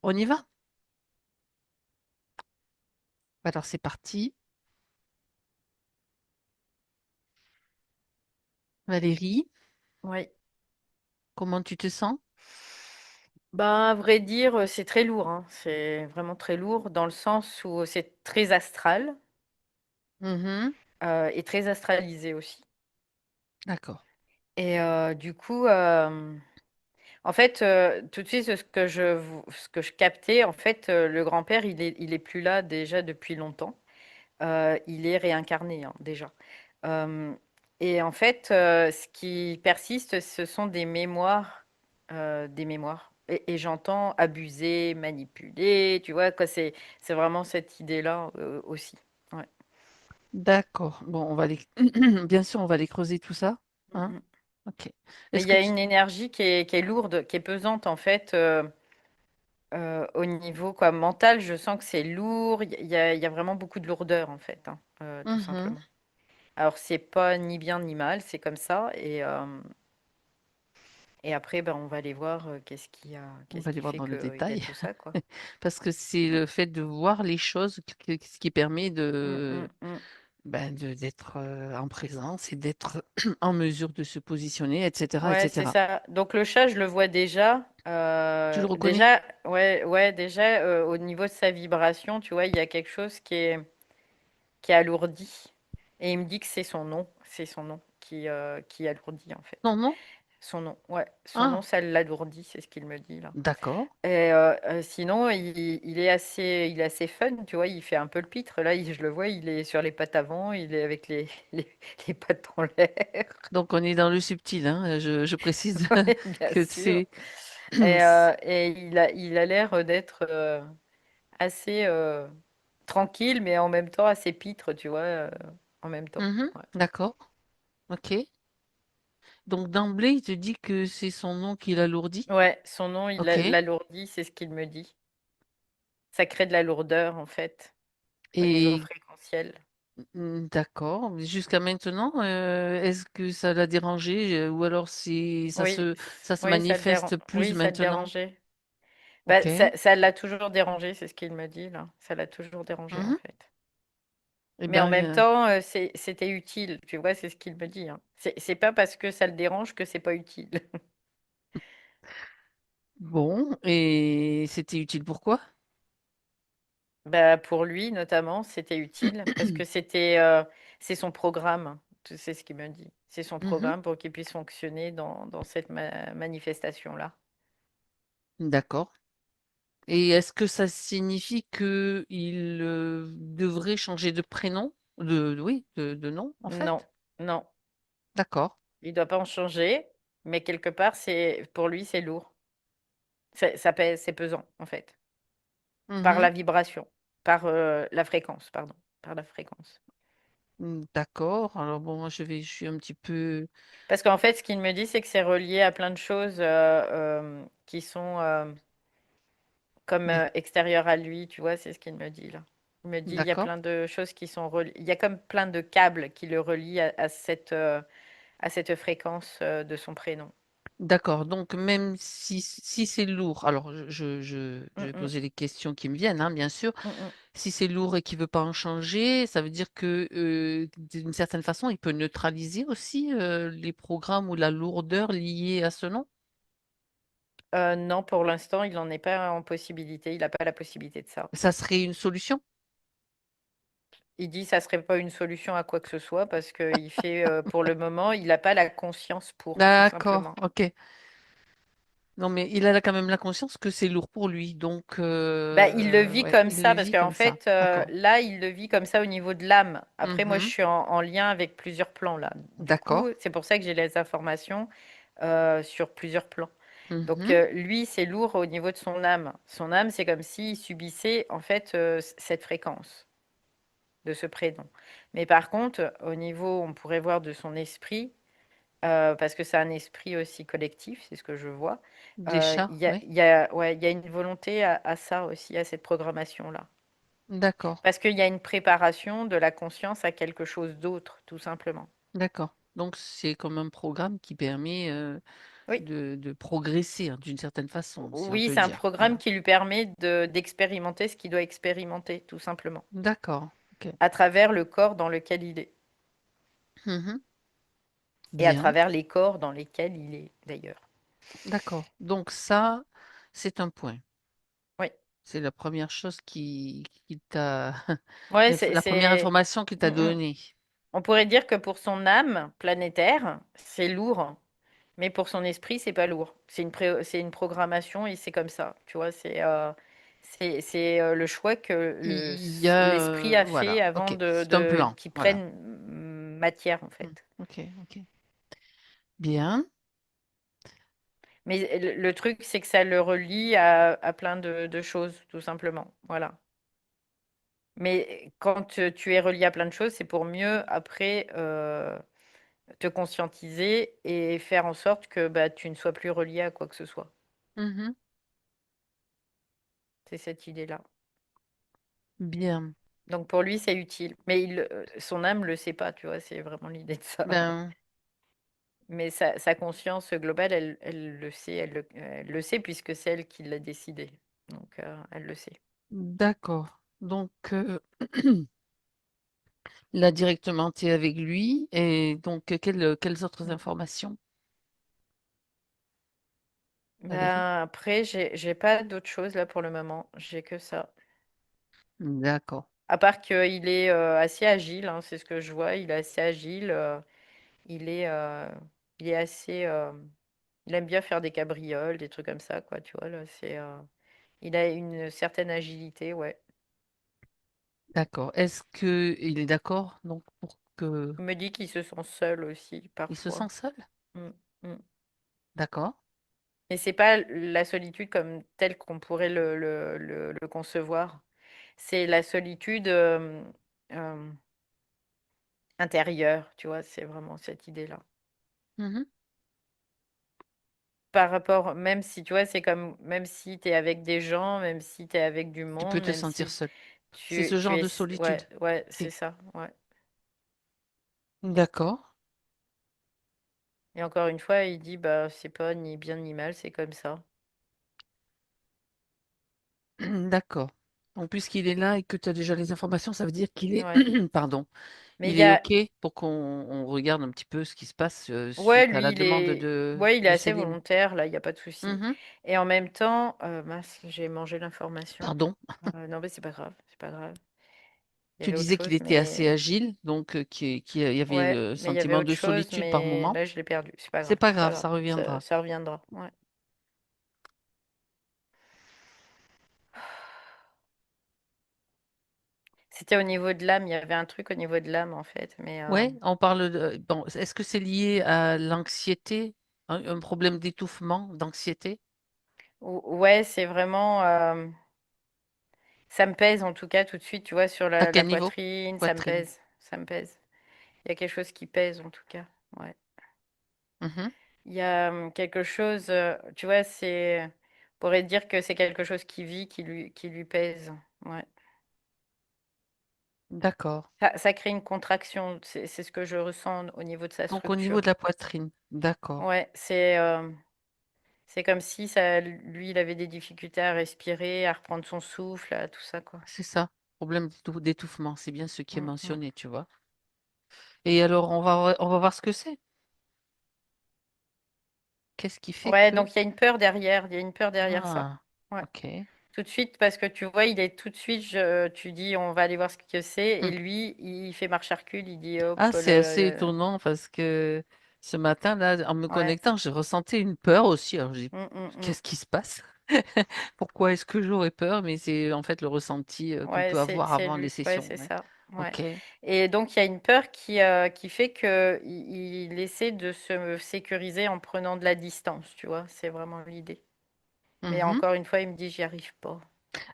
On y va? Alors c'est parti. Valérie, Oui. comment tu te sens? Bah, à vrai dire, c'est très lourd, hein. C'est vraiment très lourd dans le sens où c'est très astral, Mhm. et très astralisé aussi. D'accord. Et du coup, en fait, tout de suite, ce que je captais, en fait, le grand-père, il est plus là déjà depuis longtemps. Il est réincarné, hein, déjà. Hem et en fait, ce qui persiste, ce sont des mémoires et j'entends abuser, manipuler, tu vois? Quoi, c'est vraiment cette idée-là, aussi. Ouais. D'accord. Bon, on va les... Bien sûr, on va les creuser tout ça. Mmh Hein? mh. Ok. Mais Est-ce il y que a tu... une énergie qui est lourde, qui est pesante, en fait, au niveau, quoi, mental, je sens que c'est lourd. Il y a vraiment beaucoup de lourdeur, en fait, hein, tout Mhm. simplement. Alors c'est pas ni bien ni mal, c'est comme ça et après, ben, on va aller voir, On qu'est-ce va les qui voir fait dans le qu'il y a détail. tout ça, quoi. Parce que c'est le fait de voir les choses ce qui permet Mmh, mmh, mmh. d'être en présence et d'être en mesure de se positionner, etc., Ouais, c'est etc. ça. Donc le chat, je le vois déjà, Tu le reconnais? déjà, ouais, ouais, déjà, au niveau de sa vibration, tu vois, il y a quelque chose qui est alourdi et il me dit que c'est son nom qui alourdit, en fait. Non, non? Son nom, ouais, son nom, Ah, ça l'alourdit, c'est ce qu'il me dit, là. d'accord. Et sinon, il est assez fun, tu vois, il fait un peu le pitre. Là, je le vois, il est sur les pattes avant, il est avec les, les pattes en l'air. Donc on est dans le subtil, hein. Je précise Ouais, bien que sûr. c'est... Et il a l'air d'être assez tranquille, mais en même temps assez pitre, tu vois, en même temps. Mhm, Ouais. d'accord, ok. Donc d'emblée, il te dit que c'est son nom qui l'alourdit. Ouais, son nom, Ok. l'alourdit, c'est ce qu'il me dit. Ça crée de la lourdeur, en fait, au niveau Et fréquentiel. d'accord. Jusqu'à maintenant, est-ce que ça l'a dérangé ou alors Oui, ça se oui, ça le manifeste plus oui, ça le maintenant? dérangeait. Ok. Bah, ça l'a toujours dérangé, c'est ce qu'il me dit là. Ça l'a toujours dérangé en Mhm. fait. Eh Mais en ben, même temps, c'était utile, tu vois, c'est ce qu'il me dit, hein. C'est pas parce que ça le dérange que c'est pas utile. bon, et c'était utile pourquoi? Bah, pour lui notamment, c'était utile parce que c'est son programme, c'est ce qu'il me dit. C'est son Mhm. programme pour qu'il puisse fonctionner dans cette manifestation-là. D'accord. Et est-ce que ça signifie que il devrait changer de prénom, oui, de nom en Non, fait? non, D'accord. il doit pas en changer, mais quelque part, pour lui, c'est lourd. Ça pèse, c'est pesant en fait. Par Mhm. la vibration, par, la fréquence, pardon, par la fréquence. D'accord. Alors bon, moi je suis un petit peu, Parce qu'en fait, ce qu'il me dit, c'est que c'est relié à plein de choses, qui sont, comme, mais extérieures à lui, tu vois? C'est ce qu'il me dit là. Il me dit: «Il y a d'accord. plein de choses qui sont reliées. Il y a comme plein de câbles qui le relient à cette fréquence, de son prénom». D'accord. Donc, même si c'est lourd, alors je Mmh vais mh. poser les questions qui me viennent, hein, bien sûr. Mmh mh. Si c'est lourd et qu'il ne veut pas en changer, ça veut dire que d'une certaine façon, il peut neutraliser aussi les programmes ou la lourdeur liée à ce nom. Non, pour l'instant, il en est pas en possibilité, il a pas la possibilité de ça. Ça serait une solution? Il dit: «Ça serait pas une solution à quoi que ce soit» parce qu'il fait, pour le moment, il a pas la conscience pour, tout D'accord, simplement. ok. Non, mais il a quand même la conscience que c'est lourd pour lui. Donc, Bah, il le vit ouais, comme il le ça parce vit qu'en comme ça. fait, D'accord. là, il le vit comme ça au niveau de l'âme. Après, moi, je Mhm. suis en lien avec plusieurs plans là. Du D'accord. coup, c'est pour ça que j'ai les informations, sur plusieurs plans. Donc, Mhm. lui, c'est lourd au niveau de son âme. Son âme, c'est comme s'il subissait en fait, cette fréquence de ce prénom. Mais par contre, au niveau, on pourrait voir de son esprit, parce que c'est un esprit aussi collectif, c'est ce que je vois. Des chats, oui. Ouais, il y a une volonté à ça aussi, à cette programmation-là. D'accord. Parce qu'il y a une préparation de la conscience à quelque chose d'autre, tout simplement. D'accord. Donc, c'est comme un programme qui permet Oui. de progresser, hein, d'une certaine façon, si on Oui, peut c'est un dire. programme Voilà. qui lui permet d'expérimenter ce qu'il doit expérimenter, tout simplement, D'accord. Ok. à travers le corps dans lequel il est Mhm. et à Bien. travers les corps dans lesquels il est d'ailleurs. D'accord. Donc ça, c'est un point. Oui. C'est la première chose qui t'a, Ouais, la première information qu'il Mm, t'a mm. donnée. On pourrait dire que pour son âme planétaire, c'est lourd, mais pour son esprit, c'est pas lourd. C'est une programmation et c'est comme ça. Tu vois, le choix que Il y a, l'esprit a fait voilà. avant Ok. C'est un plan. qu'il Voilà. prenne matière, en Hmm. fait. Ok. Ok. Bien. Mais le truc, c'est que ça le relie à plein de choses, tout simplement. Voilà. Mais quand tu es relié à plein de choses, c'est pour mieux après te conscientiser et faire en sorte que bah, tu ne sois plus relié à quoi que ce soit. Mhm. C'est cette idée-là. Bien. Donc pour lui, c'est utile. Mais son âme le sait pas, tu vois, c'est vraiment l'idée de ça. Ben, Mais sa conscience globale, elle le sait, elle le sait puisque c'est elle qui l'a décidé. Donc elle le sait. d'accord. Donc, là, directement, tu es avec lui. Et donc, quelles autres Mm. informations, Valérie? Ben, après, j'ai pas d'autre chose là pour le moment. J'ai que ça. D'accord. À part qu'il est assez agile, hein, c'est ce que je vois. Il est assez agile. Il est, euh, il est assez. Il aime bien faire des cabrioles, des trucs comme ça, quoi. Tu vois, là, il a une certaine agilité, ouais. D'accord. Est-ce que il est d'accord donc pour que Il me dit qu'il se sent seul aussi, il se parfois. sent seul? Mm, mm. D'accord. Mais c'est pas la solitude comme telle qu'on pourrait le concevoir. C'est la solitude euh, intérieure, tu vois, c'est vraiment cette idée-là. Mhm. Par rapport, même si, tu vois, c'est comme, même si tu es avec des gens, même si tu es avec du Tu peux monde, te même sentir si seul. C'est ce tu genre es, de solitude. ouais, ouais, c'est Ok. ça, ouais. D'accord. Et encore une fois, il dit, bah, c'est pas ni bien ni mal, c'est comme ça. D'accord. Donc, puisqu'il est là et que tu as déjà les informations, ça veut dire qu'il est, Ouais. pardon, Mais il il y est a, OK pour qu'on regarde un petit peu ce qui se passe ouais, suite à la lui, demande il est de assez Céline. volontaire, là, il n'y a pas de souci. Mhm. Et en même temps, mince, j'ai mangé l'information. Pardon. Non, mais c'est pas grave, c'est pas grave. Il y Tu avait autre disais qu'il chose, était assez mais agile, donc il y avait ouais, le mais il y avait sentiment autre de chose, solitude par mais moment. là, je l'ai perdu. C'est pas C'est pas grave, grave, ça reviendra. ça reviendra. Ouais. C'était au niveau de l'âme, il y avait un truc au niveau de l'âme, en fait, mais Ouais, on parle de. Bon, est-ce que c'est lié à l'anxiété, un problème d'étouffement, d'anxiété? ouais, c'est vraiment. Ça me pèse en tout cas tout de suite, tu vois, sur À la quel niveau? poitrine, ça me Poitrine. pèse, ça me pèse. Il y a quelque chose qui pèse en tout cas. Ouais. Mhm. Il y a quelque chose, tu vois, on pourrait dire que c'est quelque chose qui vit, qui lui pèse. Ouais. D'accord. Ça crée une contraction, c'est ce que je ressens au niveau de sa Donc au niveau structure. de la poitrine. D'accord. Ouais, c'est comme si lui, il avait des difficultés à respirer, à reprendre son souffle, à tout ça, quoi. C'est ça. Problème d'étouffement, c'est bien ce qui est Mm, mm. mentionné, tu vois. Et alors, on va voir ce que c'est. Qu'est-ce qui fait Ouais, que. donc il y a une peur derrière, il y a une peur derrière ça. Ah, Ouais. ok. Tout de suite, parce que tu vois, il est tout de suite, tu dis, on va aller voir ce que c'est, et Hmm. lui, il fait marche à recul, il dit, hop, Ah, c'est assez étonnant parce que ce matin, là, en me ouais, connectant, j'ai ressenti une peur aussi. Alors, j'ai dit, mm, mm, mm. qu'est-ce qui se passe? Pourquoi est-ce que j'aurais peur? Mais c'est en fait le ressenti qu'on Ouais, peut avoir c'est avant les lui, ouais, sessions. c'est Ouais. ça, ouais. Ok. Et donc, il y a une peur qui fait que il essaie de se sécuriser en prenant de la distance, tu vois, c'est vraiment l'idée. Mais Mhm. encore une fois, il me dit, j'y arrive pas.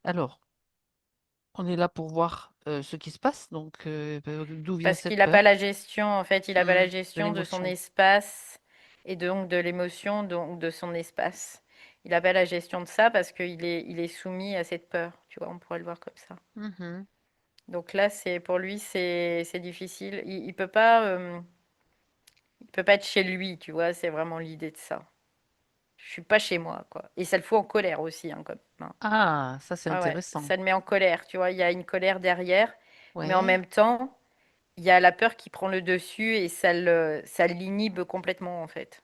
Alors, on est là pour voir ce qui se passe. Donc, d'où vient Parce cette qu'il n'a pas peur? la gestion, en fait, il n'a pas la De gestion de son l'émotion. espace et donc de l'émotion, donc de son espace. Il n'a pas la gestion de ça parce il est soumis à cette peur, tu vois, on pourrait le voir comme ça. Mhm. Donc là, pour lui, c'est difficile. Il peut pas être chez lui, tu vois, c'est vraiment l'idée de ça. Je suis pas chez moi, quoi. Et ça le fout en colère aussi, hein, comme, hein. Ah, ça c'est Ouais, ouais, intéressant. ça le met en colère, tu vois. Il y a une colère derrière, mais en Ouais, même temps, il y a la peur qui prend le dessus et ça l'inhibe complètement, en fait.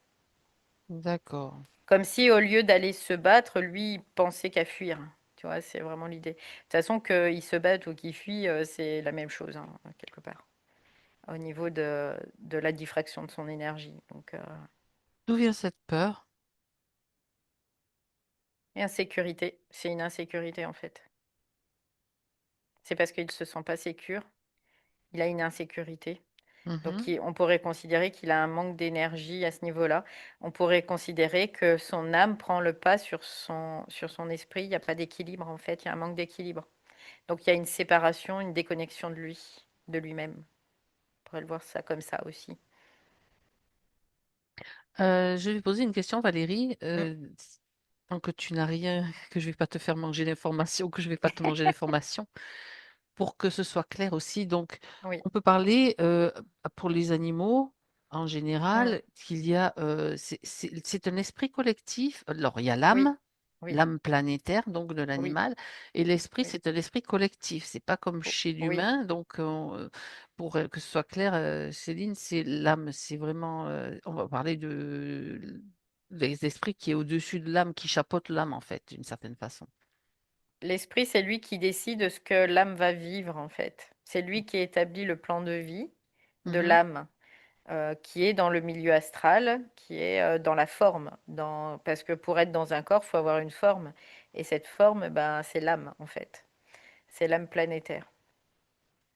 d'accord. Comme si au lieu d'aller se battre, lui, il pensait qu'à fuir. Tu vois, c'est vraiment l'idée. De toute façon, qu'il se batte ou qu'il fuit, c'est la même chose, hein, quelque part, au niveau de la diffraction de son énergie. Donc, D'où vient cette peur? et insécurité, c'est une insécurité, en fait. C'est parce qu'il ne se sent pas sécure, il a une insécurité. Donc, Mhm. on pourrait considérer qu'il a un manque d'énergie à ce niveau-là. On pourrait considérer que son âme prend le pas sur son esprit. Il n'y a pas d'équilibre, en fait. Il y a un manque d'équilibre. Donc, il y a une séparation, une déconnexion de lui, de lui-même. On pourrait le voir ça comme ça aussi. Je vais poser une question, Valérie. Mm. Tant que tu n'as rien, que je vais pas te faire manger l'information, que je vais pas te manger l'information, pour que ce soit clair aussi. Donc, Oui. on peut parler pour les animaux en Mm. général qu'il y a, c'est un esprit collectif. Alors, il y a Oui. l'âme, Oui. l'âme planétaire, donc de Oui. l'animal, et l'esprit, Oui. c'est un esprit collectif. C'est pas comme chez Oui. l'humain. Donc, pour que ce soit clair, Céline, c'est l'âme, c'est vraiment, on va parler des esprits qui est au-dessus de l'âme, qui chapeautent l'âme, en fait, d'une certaine façon. L'esprit, c'est lui qui décide de ce que l'âme va vivre, en fait. C'est lui qui établit le plan de vie de Mhm. l'âme. Qui est dans le milieu astral, qui est dans la forme. Parce que pour être dans un corps, il faut avoir une forme. Et cette forme, ben, c'est l'âme, en fait. C'est l'âme planétaire.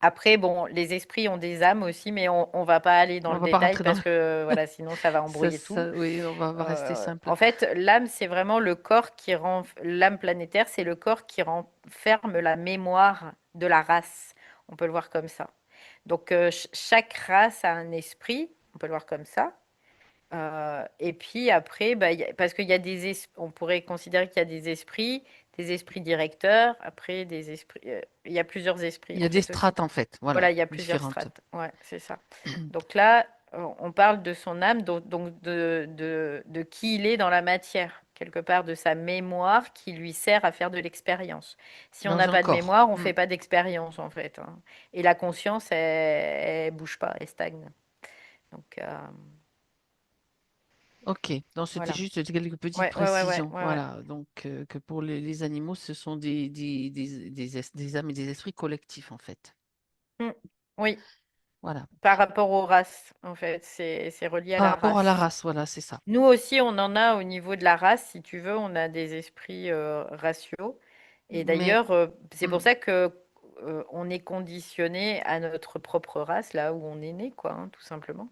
Après, bon, les esprits ont des âmes aussi, mais on ne va pas aller dans On le va pas détail rentrer dans parce que voilà, sinon ça va embrouiller tout. oui, on va rester simple. En fait, l'âme, c'est vraiment le corps qui rend, l'âme planétaire, c'est le corps qui renferme la mémoire de la race. On peut le voir comme ça. Donc, chaque race a un esprit, on peut le voir comme ça. Et puis après, bah, parce qu'il y a on pourrait considérer qu'il y a des esprits directeurs, après des esprits, il y a plusieurs esprits Il y en a des fait aussi. strates, en fait, voilà, Voilà, il y a plusieurs différentes. strates. Ouais, c'est ça. Donc là, on parle de son âme, donc de qui il est dans la matière, quelque part de sa mémoire qui lui sert à faire de l'expérience. Si on Dans n'a un pas de corps. mémoire, on Hmm. fait pas d'expérience en fait, hein. Et la conscience, elle bouge pas, elle stagne. Donc Ok, donc c'était voilà. juste quelques petites Ouais, ouais, ouais, ouais, précisions. ouais, ouais. Voilà, donc que pour les animaux, ce sont des âmes et des esprits collectifs, en fait. Mm. Oui, Voilà. par rapport aux races, en fait, c'est relié à Par la rapport à la race. race, voilà, c'est ça. Nous aussi, on en a au niveau de la race, si tu veux, on a des esprits raciaux. Et Mais, d'ailleurs, c'est hmm, pour ça que on est conditionné à notre propre race, là où on est né, quoi, hein, tout simplement.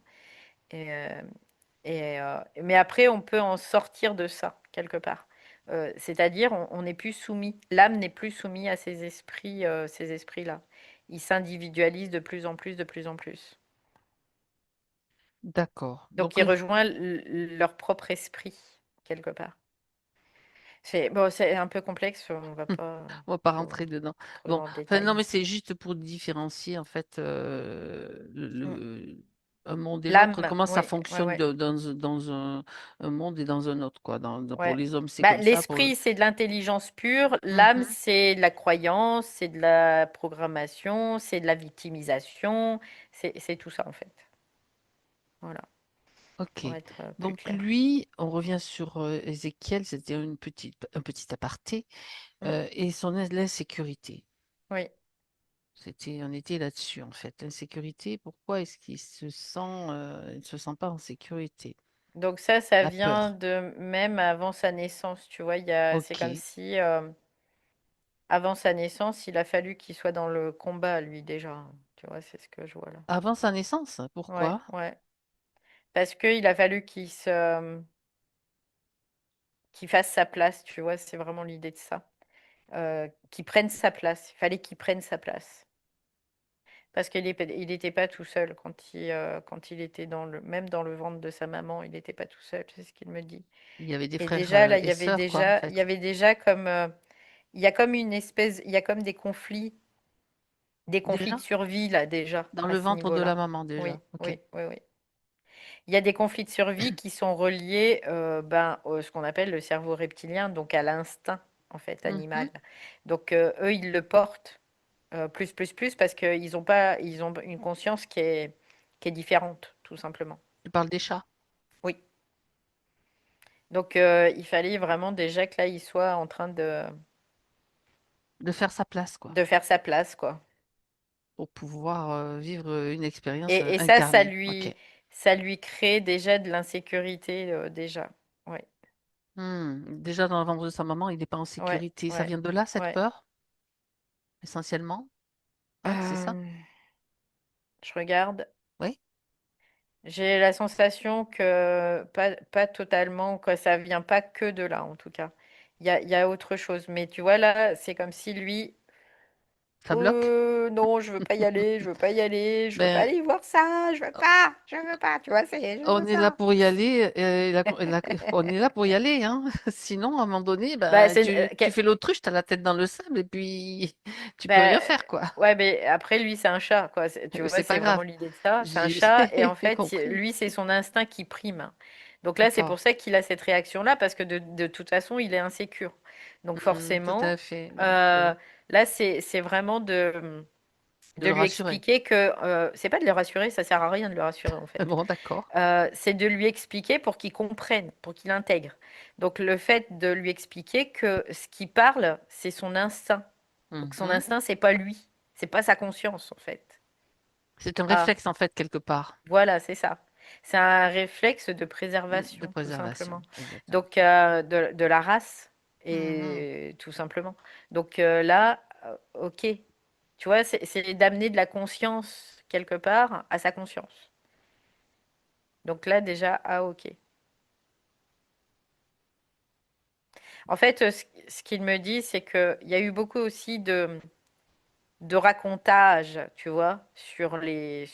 Et, mais après, on peut en sortir de ça, quelque part. C'est-à-dire, on n'est plus soumis, l'âme n'est plus soumise à ces esprits-là. Ils s'individualisent de plus en plus, de plus en plus. d'accord. Donc, Donc, ils rejoignent leur propre esprit, quelque part. C'est bon, c'est un peu complexe, on va pas on va pas trop, rentrer dedans. trop Bon, dans le enfin, non, détail. mais c'est juste pour différencier, en fait, Mm. un monde et l'autre, L'âme, comment ça oui, ouais, fonctionne ouais, dans un monde et dans un autre, quoi. Pour ouais. les hommes, c'est Bah, comme ça. Pour... l'esprit, c'est de l'intelligence pure. L'âme, Mhm. c'est de la croyance, c'est de la programmation, c'est de la victimisation. C'est tout ça, en fait. Voilà, Ok. pour être plus Donc clair. lui, on revient sur Ézéchiel, c'était un petit aparté, Mm. et son l'insécurité. Oui. On était là-dessus en fait. L'insécurité, pourquoi est-ce il ne se sent pas en sécurité? Donc ça La vient peur. de même avant sa naissance, tu vois. C'est comme Ok. si, avant sa naissance, il a fallu qu'il soit dans le combat, lui, déjà. Tu vois, c'est ce que je vois là. Avant sa naissance, Ouais, pourquoi? ouais. Parce qu'il a fallu qu'il fasse sa place, tu vois, c'est vraiment l'idée de ça. Qu'il prenne sa place. Il fallait qu'il prenne sa place. Parce il n'était pas tout seul quand il était même dans le ventre de sa maman, il n'était pas tout seul, c'est ce qu'il me dit. Il y avait des Et frères déjà, là, et sœurs, quoi, en il y fait. avait déjà comme, il y a comme une espèce, il y a comme des conflits de Déjà? survie, là, déjà, Dans à le ce ventre de la niveau-là. maman, déjà. Oui, Ok. oui, oui, oui. Il y a des conflits de survie qui sont reliés ben, ce qu'on appelle le cerveau reptilien, donc à l'instinct en fait animal. Mhm. Donc eux, ils le portent plus parce qu'ils ont pas, ils ont une conscience qui est différente, tout simplement. Tu parles des chats, Oui. Donc il fallait vraiment déjà que là, il soit en train de faire sa place, quoi, de faire sa place, quoi. pour pouvoir vivre une expérience Et incarnée. Ok. ça lui crée déjà de l'insécurité, déjà. Ouais, Déjà dans le ventre de sa maman, il n'est pas en ouais, sécurité. Ça ouais, vient de là, cette ouais. peur, essentiellement? Ouais, c'est ça? Euh, je regarde. Oui, J'ai la sensation que pas totalement, que ça vient pas que de là, en tout cas. Il y a autre chose. Mais tu vois, là, c'est comme si lui, ça bloque. Non, je veux pas y aller, je veux pas y aller, je veux pas Ben, aller voir ça, je veux pas, tu vois, c'est, je veux on est là ça. pour y aller. On est là pour y aller, hein. Sinon, à un moment donné, Bah, ben, c'est, tu fais l'autruche, tu as la tête dans le sable et puis tu peux bah, rien faire, quoi. ouais, mais après, lui, c'est un chat, quoi. Tu vois, C'est c'est pas grave. vraiment l'idée de ça. C'est un J'ai chat, et en j'ai fait, compris. lui, c'est son instinct qui prime. Donc là, c'est D'accord. pour ça qu'il a cette réaction-là, parce que de toute façon, il est insécure. Donc Tout à forcément, fait. Donc, euh, là, c'est vraiment de de le lui rassurer. expliquer que c'est pas de le rassurer, ça sert à rien de le rassurer, en fait. Bon, d'accord. C'est de lui expliquer pour qu'il comprenne, pour qu'il intègre. Donc le fait de lui expliquer que ce qui parle, c'est son instinct. Donc son Mhm. instinct, c'est pas lui, c'est pas sa conscience en fait. C'est un Ah, réflexe, en fait, quelque part, voilà, c'est ça. C'est un réflexe de de préservation, tout préservation. simplement. Exactement. Donc de la race, Mhm. et tout simplement. Donc là, ok. Tu vois, c'est d'amener de la conscience quelque part à sa conscience. Donc là, déjà, ah ok. En fait, ce qu'il me dit, c'est qu'il y a eu beaucoup aussi de racontages, tu vois, sur les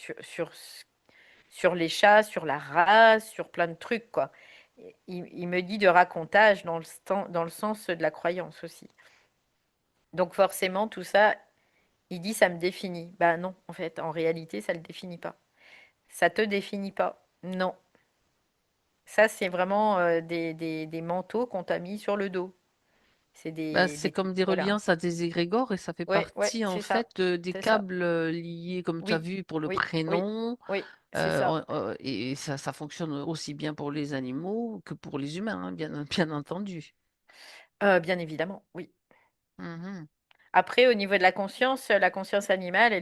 chats, sur la race, sur plein de trucs, quoi. Il me dit de racontage dans le sens de la croyance aussi. Donc forcément, tout ça, il dit ça me définit. Ben non, en fait, en réalité, ça ne le définit pas. Ça te définit pas. Non. Ça, c'est vraiment des manteaux qu'on t'a mis sur le dos. C'est Bah, c'est des... comme des Voilà. reliances à des égrégores et ça fait Ouais, ouais, partie en c'est ça. fait des C'est ça. câbles liés, comme tu as Oui, vu, pour le oui, oui, prénom. oui, c'est ça. Et ça fonctionne aussi bien pour les animaux que pour les humains, hein, bien, bien entendu. Bien évidemment, oui. Mhm, Après, au niveau de la conscience animale,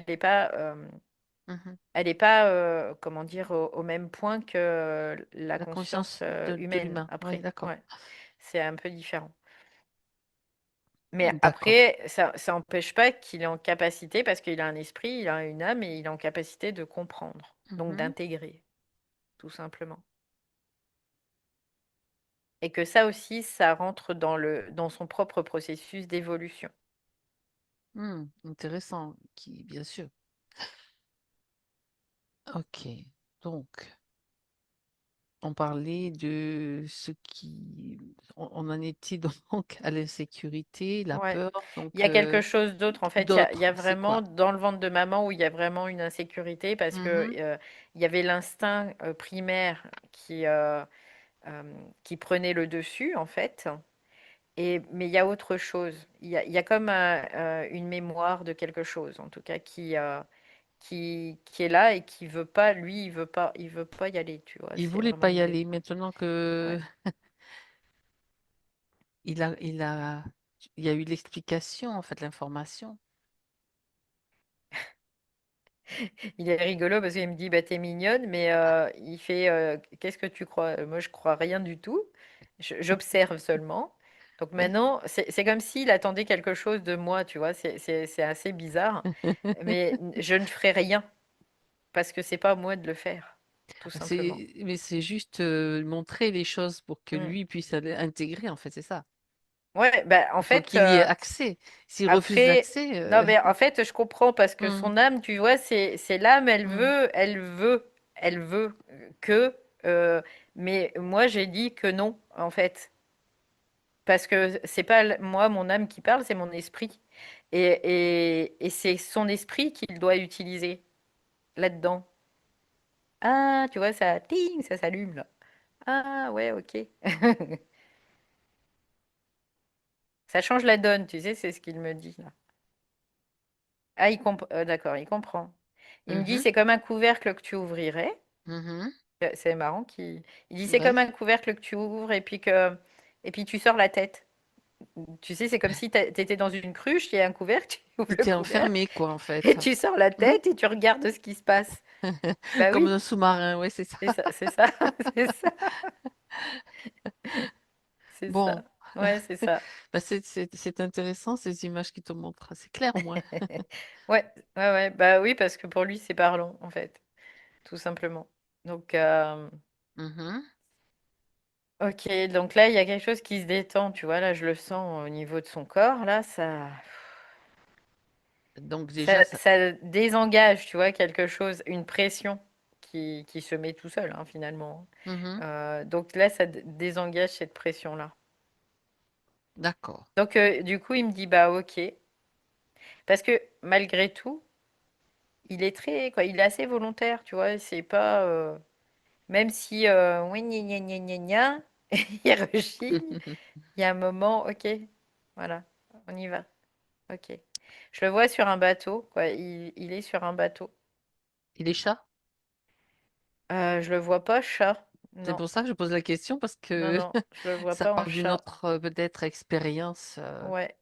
mhm. elle est pas, comment dire, au même point que la La conscience conscience de humaine. l'humain. Oui, Après, d'accord. ouais, c'est un peu différent. Mais D'accord. après, ça n'empêche pas qu'il est en capacité, parce qu'il a un esprit, il a une âme, et il est en capacité de comprendre, donc Mhm, d'intégrer, tout simplement. Et que ça aussi, ça rentre dans son propre processus d'évolution. intéressant, bien sûr. Ok. Donc, on parlait de ce qui... On en était donc à l'insécurité, la Ouais. peur. Il y Donc, a quelque chose d'autre, en fait, il y d'autres, a c'est vraiment, quoi? dans le ventre de maman, où il y a vraiment une insécurité, parce que Mhm. il y avait l'instinct primaire euh, qui prenait le dessus, en fait. Mais il y a autre chose. Il y a comme une mémoire de quelque chose, en tout cas, qui est là et qui veut pas, lui, il veut pas y aller, tu vois, Il c'est voulait vraiment pas y l'idée. aller. Maintenant Ouais. que il a, il y a eu l'explication, en fait, l'information. Il est rigolo parce qu'il me dit, bah, t'es mignonne, mais il fait, qu'est-ce que tu crois? Moi, je crois rien du tout. J'observe seulement. Donc maintenant, c'est comme s'il attendait quelque chose de moi, tu vois. C'est assez bizarre. Mais je ne ferai rien parce que c'est pas à moi de le faire, tout simplement. Mais c'est juste montrer les choses pour que Mm. lui puisse aller intégrer, en fait, c'est ça. Ouais, bah, en Il faut fait, qu'il y ait accès. S'il refuse après, l'accès, non, mais en fait, je comprends parce que hum, son âme, tu vois, c'est l'âme, hum. elle veut que, euh, mais moi, j'ai dit que non, en fait, parce que c'est pas moi, mon âme qui parle, c'est mon esprit, et c'est son esprit qu'il doit utiliser là-dedans. Ah, tu vois, ça, ting, ça s'allume là. Ah, ouais, ok. Ça change la donne, tu sais, c'est ce qu'il me dit là. Ah, d'accord, il comprend. Il me dit, Mhm, c'est comme un couvercle que tu ouvrirais. mhm. C'est marrant il dit, c'est Ouais. comme un couvercle que tu ouvres et puis tu sors la tête. Tu sais, c'est comme si tu étais dans une cruche, il y a un couvercle, tu ouvres le T'étais couvercle enfermé, quoi, en et fait. tu sors la Mhm. tête et tu regardes ce qui se passe. Bah Comme oui, un sous-marin, ouais, c'est ça. c'est ça, c'est ça, c'est Bon, ça. Ouais, c'est ça. bah, c'est intéressant ces images qui te montrent. C'est clair au moins. Ouais, ouais, ouais. Bah oui, parce que pour lui, c'est parlant, en fait, tout simplement. Donc, Mhm. ok, donc là, il y a quelque chose qui se détend, tu vois. Là, je le sens au niveau de son corps. Là, Donc déjà, ça... ça désengage, tu vois, quelque chose, une pression qui se met tout seul, hein, finalement. Mhm. Donc là, ça désengage cette pression-là. D'accord. Donc, du coup, il me dit, bah, ok. Parce que malgré tout, il est très, quoi, il est assez volontaire, tu vois. C'est pas, même si, oui, gna gna gna gna gna, il rechigne, il y a un moment, ok, voilà, on y va, ok. Je le vois sur un bateau, quoi. Il est sur un bateau. Et les chats? Je le vois pas chat. C'est Non, pour ça que je pose la question parce non, que non, je le vois ça pas en parle d'une chat. autre peut-être expérience. Ouais.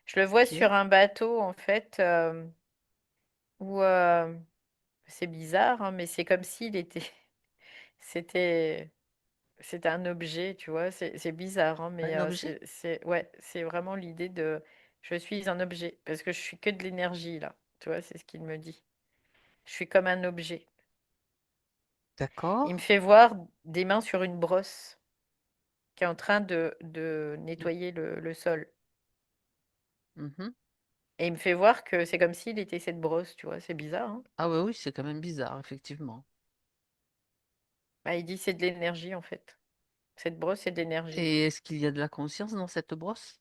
Je le vois Ok. sur un bateau, en fait, où c'est bizarre, hein, mais c'est comme s'il était. C'était. C'est un objet, tu vois. C'est bizarre, hein, mais Un objet? ouais, c'est vraiment l'idée de je suis un objet parce que je suis que de l'énergie là. Tu vois, c'est ce qu'il me dit. Je suis comme un objet. D'accord. Il me fait voir des mains sur une brosse qui est en train de nettoyer le sol. Mhm. Et il me fait voir que c'est comme s'il était cette brosse, tu vois. C'est bizarre, hein. Ah ouais, oui, c'est quand même bizarre, effectivement. Bah, il dit c'est de l'énergie en fait. Cette brosse, c'est de l'énergie. Et est-ce qu'il y a de la conscience dans cette brosse?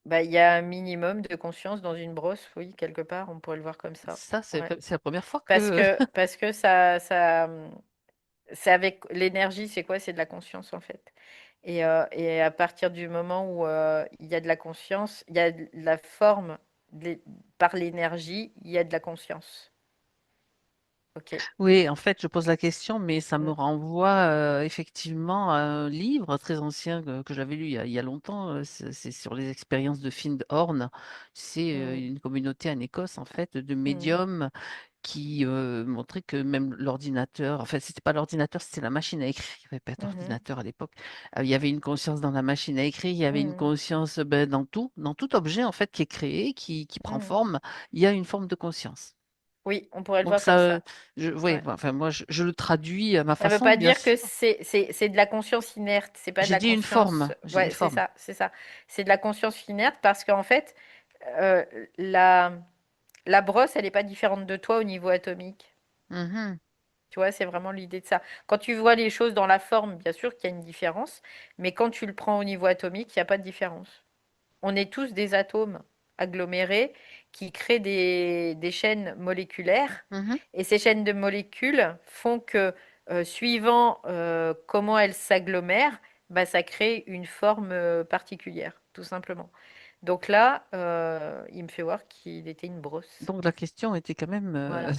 Bah, il y a un minimum de conscience dans une brosse, oui, quelque part, on pourrait le voir comme ça. Ça, Ouais. c'est la première fois Parce que... que, parce que c'est avec l'énergie, c'est quoi? C'est de la conscience en fait. Et à partir du moment où il y a de la conscience, il y a de la forme de par l'énergie, il y a de la conscience. Ok. Oui, en fait, je pose la question, mais ça me Mm, renvoie effectivement à un livre très ancien que j'avais lu il y a longtemps. C'est sur les expériences de Findhorn. C'est mm, une communauté en Écosse, en fait, de mm, médiums qui montrait que même l'ordinateur, en fait, c'était pas l'ordinateur, c'était la machine à écrire. Il n'y avait pas mhm, d'ordinateur à l'époque. Il y avait une conscience dans la machine à écrire, il y avait une mm, conscience dans tout objet en fait qui est créé, qui prend mm. forme. Il y a une forme de conscience. Oui, on pourrait le Donc voir comme ça, ça. ouais, Ouais. enfin moi, je le traduis à ma Ça veut façon, pas bien dire que sûr. c'est de la conscience inerte, c'est pas de J'ai la dit une conscience. forme, j'ai une Ouais, c'est forme. ça, c'est ça. C'est de la conscience inerte parce qu'en fait, euh, la, la brosse, elle n'est pas différente de toi au niveau atomique. Mhm, Tu vois, c'est vraiment l'idée de ça. Quand tu vois les choses dans la forme, bien sûr qu'il y a une différence, mais quand tu le prends au niveau atomique, il n'y a pas de différence. On est tous des atomes agglomérés qui créent des chaînes moléculaires. mhm. Et ces chaînes de molécules font que, suivant comment elles s'agglomèrent, bah, ça crée une forme particulière, tout simplement. Donc là, il me fait voir qu'il était une brosse. Donc la question était quand même Voilà.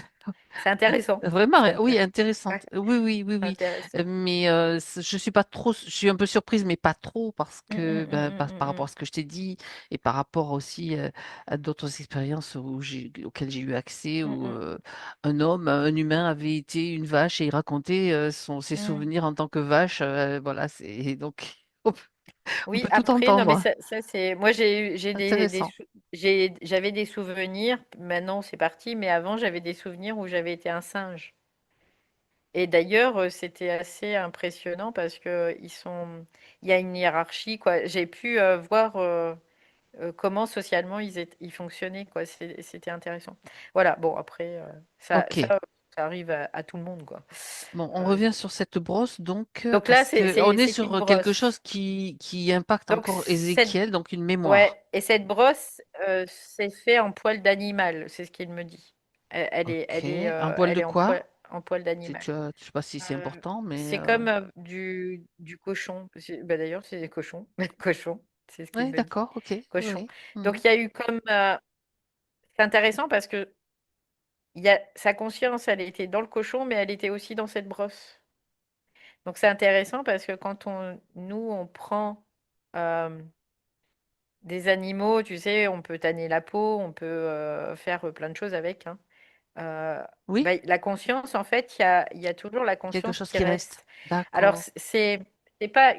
C'est intéressant. vraiment, C'est oui, ouais, intéressante. Oui, oui, oui, c'est oui. intéressant. Mais je suis pas trop, je suis un peu surprise, mais pas trop, parce Mm, que mm, mm, ben, mm, par mm, rapport à mm. ce que je t'ai dit et par rapport aussi à d'autres expériences auxquelles j'ai eu accès, Mm, où mm, un homme, un humain avait été une vache et il racontait ses mm. souvenirs en tant que vache. Voilà, c'est donc on Oui, peut tout après, non, mais entendre. ça c'est. Moi, j'ai Intéressant. j'avais des souvenirs. Maintenant, c'est parti, mais avant, j'avais des souvenirs où j'avais été un singe. Et d'ailleurs, c'était assez impressionnant parce que il y a une hiérarchie, quoi. J'ai pu voir comment socialement ils fonctionnaient, quoi. C'était intéressant. Voilà. Bon, après, Ok. ça arrive à tout le monde, quoi. Bon, on Euh, revient sur cette brosse donc donc là, parce que on est c'est une sur quelque chose brosse. qui impacte Donc encore Ézéchiel, donc une mémoire. ouais, et cette brosse, c'est fait en poil d'animal, c'est ce qu'il me dit. Ok. Un poil Elle de est en poil, quoi? en poil d'animal. Je sais pas si c'est important, mais C'est comme du cochon. Bah, d'ailleurs, c'est des cochons. Cochon, c'est ce qu'il ouais, me dit. d'accord, ok, Cochon. oui. Donc, il y a eu comme. C'est intéressant parce que sa conscience, elle était dans le cochon, mais elle était aussi dans cette brosse. Donc, c'est intéressant parce que nous, on prend euh, des animaux, tu sais, on peut tanner la peau, on peut faire plein de choses avec, hein. Heu, Oui, bah, la conscience, en fait, il y a toujours la quelque conscience chose qui qui reste. reste. Alors D'accord. c'est pas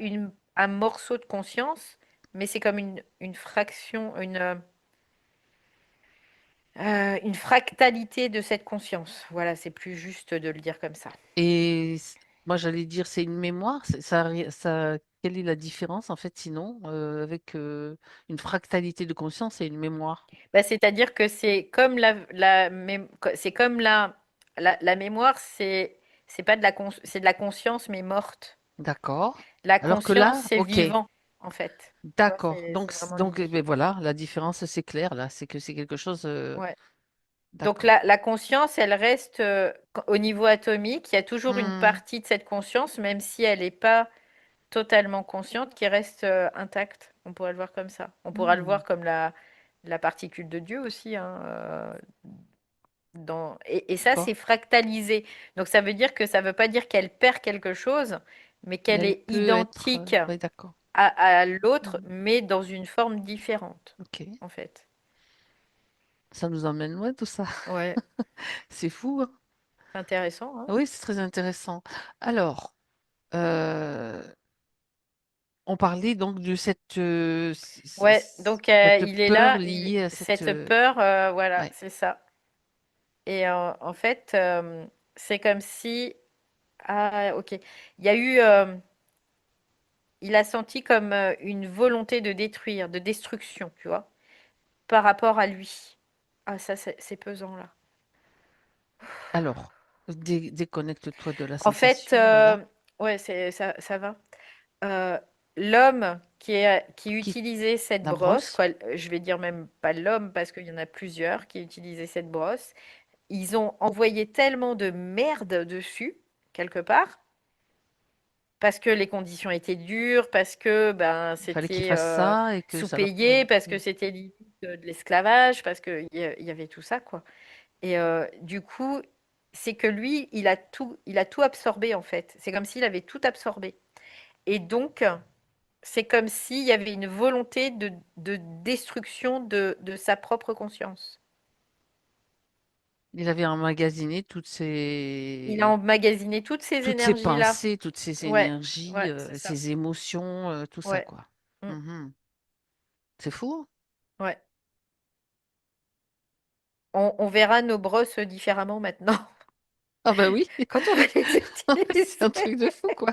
un morceau de conscience, mais c'est comme une fraction, une fractalité de cette conscience. Voilà, c'est plus juste de le dire comme ça. Et moi, j'allais dire, c'est une mémoire. Quelle est la différence, en fait, sinon, avec une fractalité de conscience et une mémoire? Bah, c'est-à-dire que c'est comme c'est comme la mémoire, c'est pas de c'est de la conscience, mais morte. D'accord. La Alors que conscience, là, c'est ok, vivant, en fait. Tu vois, d'accord. c'est vraiment une Donc, ben différence. voilà, la différence, c'est clair, là. C'est que c'est quelque chose. Ouais. Donc D'accord. la conscience, elle reste au niveau atomique. Il y a toujours une Hmm, partie de cette conscience, même si elle n'est pas totalement consciente, qui reste intacte. On pourrait le voir comme ça. On pourra le hmm, voir comme la particule de Dieu aussi, hein, et ça, d'accord. c'est fractalisé. Donc ça veut dire que ça ne veut pas dire qu'elle perd quelque chose, mais Mais qu'elle elle est peut être. identique Oui, d'accord. à l'autre, Hmm, mais dans une forme différente, ok. en fait. Ça nous emmène loin, tout ça. Ouais, C'est fou, hein? c'est intéressant, hein. Oui, c'est très intéressant. Alors, euh, on parlait donc de Ouais, donc cette il est peur là, liée à cette. cette peur, voilà, Ouais. c'est ça. Et en fait, c'est comme si, ah, ok, il y a eu, il a senti comme une volonté de détruire, de destruction, tu vois, par rapport à lui. Ah, ça, c'est pesant là. Alors, déconnecte-toi de la En fait, sensation, voilà. ouais, ça va. Euh, L'homme qui Qui, utilisait cette la brosse, brosse, quoi, je vais dire même pas l'homme parce qu'il y en a plusieurs qui utilisaient cette brosse. Ils ont envoyé tellement de merde dessus, quelque part, parce que les conditions étaient dures, parce que ben, il fallait qu'il c'était fasse ça et que ça leur. sous-payé, Oui. parce que Mm. c'était limite de l'esclavage, parce qu'il y avait tout ça, quoi. Et du coup, c'est que lui, il a tout absorbé, en fait. C'est comme s'il avait tout absorbé. Et donc, c'est comme s'il y avait une volonté de destruction de sa propre conscience. Il avait emmagasiné Il a emmagasiné toutes ces énergies-là. pensées, toutes ces Ouais, énergies, ouais, c'est ça. ces émotions, tout ça, Ouais. quoi. Mm. Mhm. C'est fou, hein? Ouais. On verra nos brosses différemment maintenant, Ah bah oui, quand on va les c'est un utiliser. truc de fou, quoi.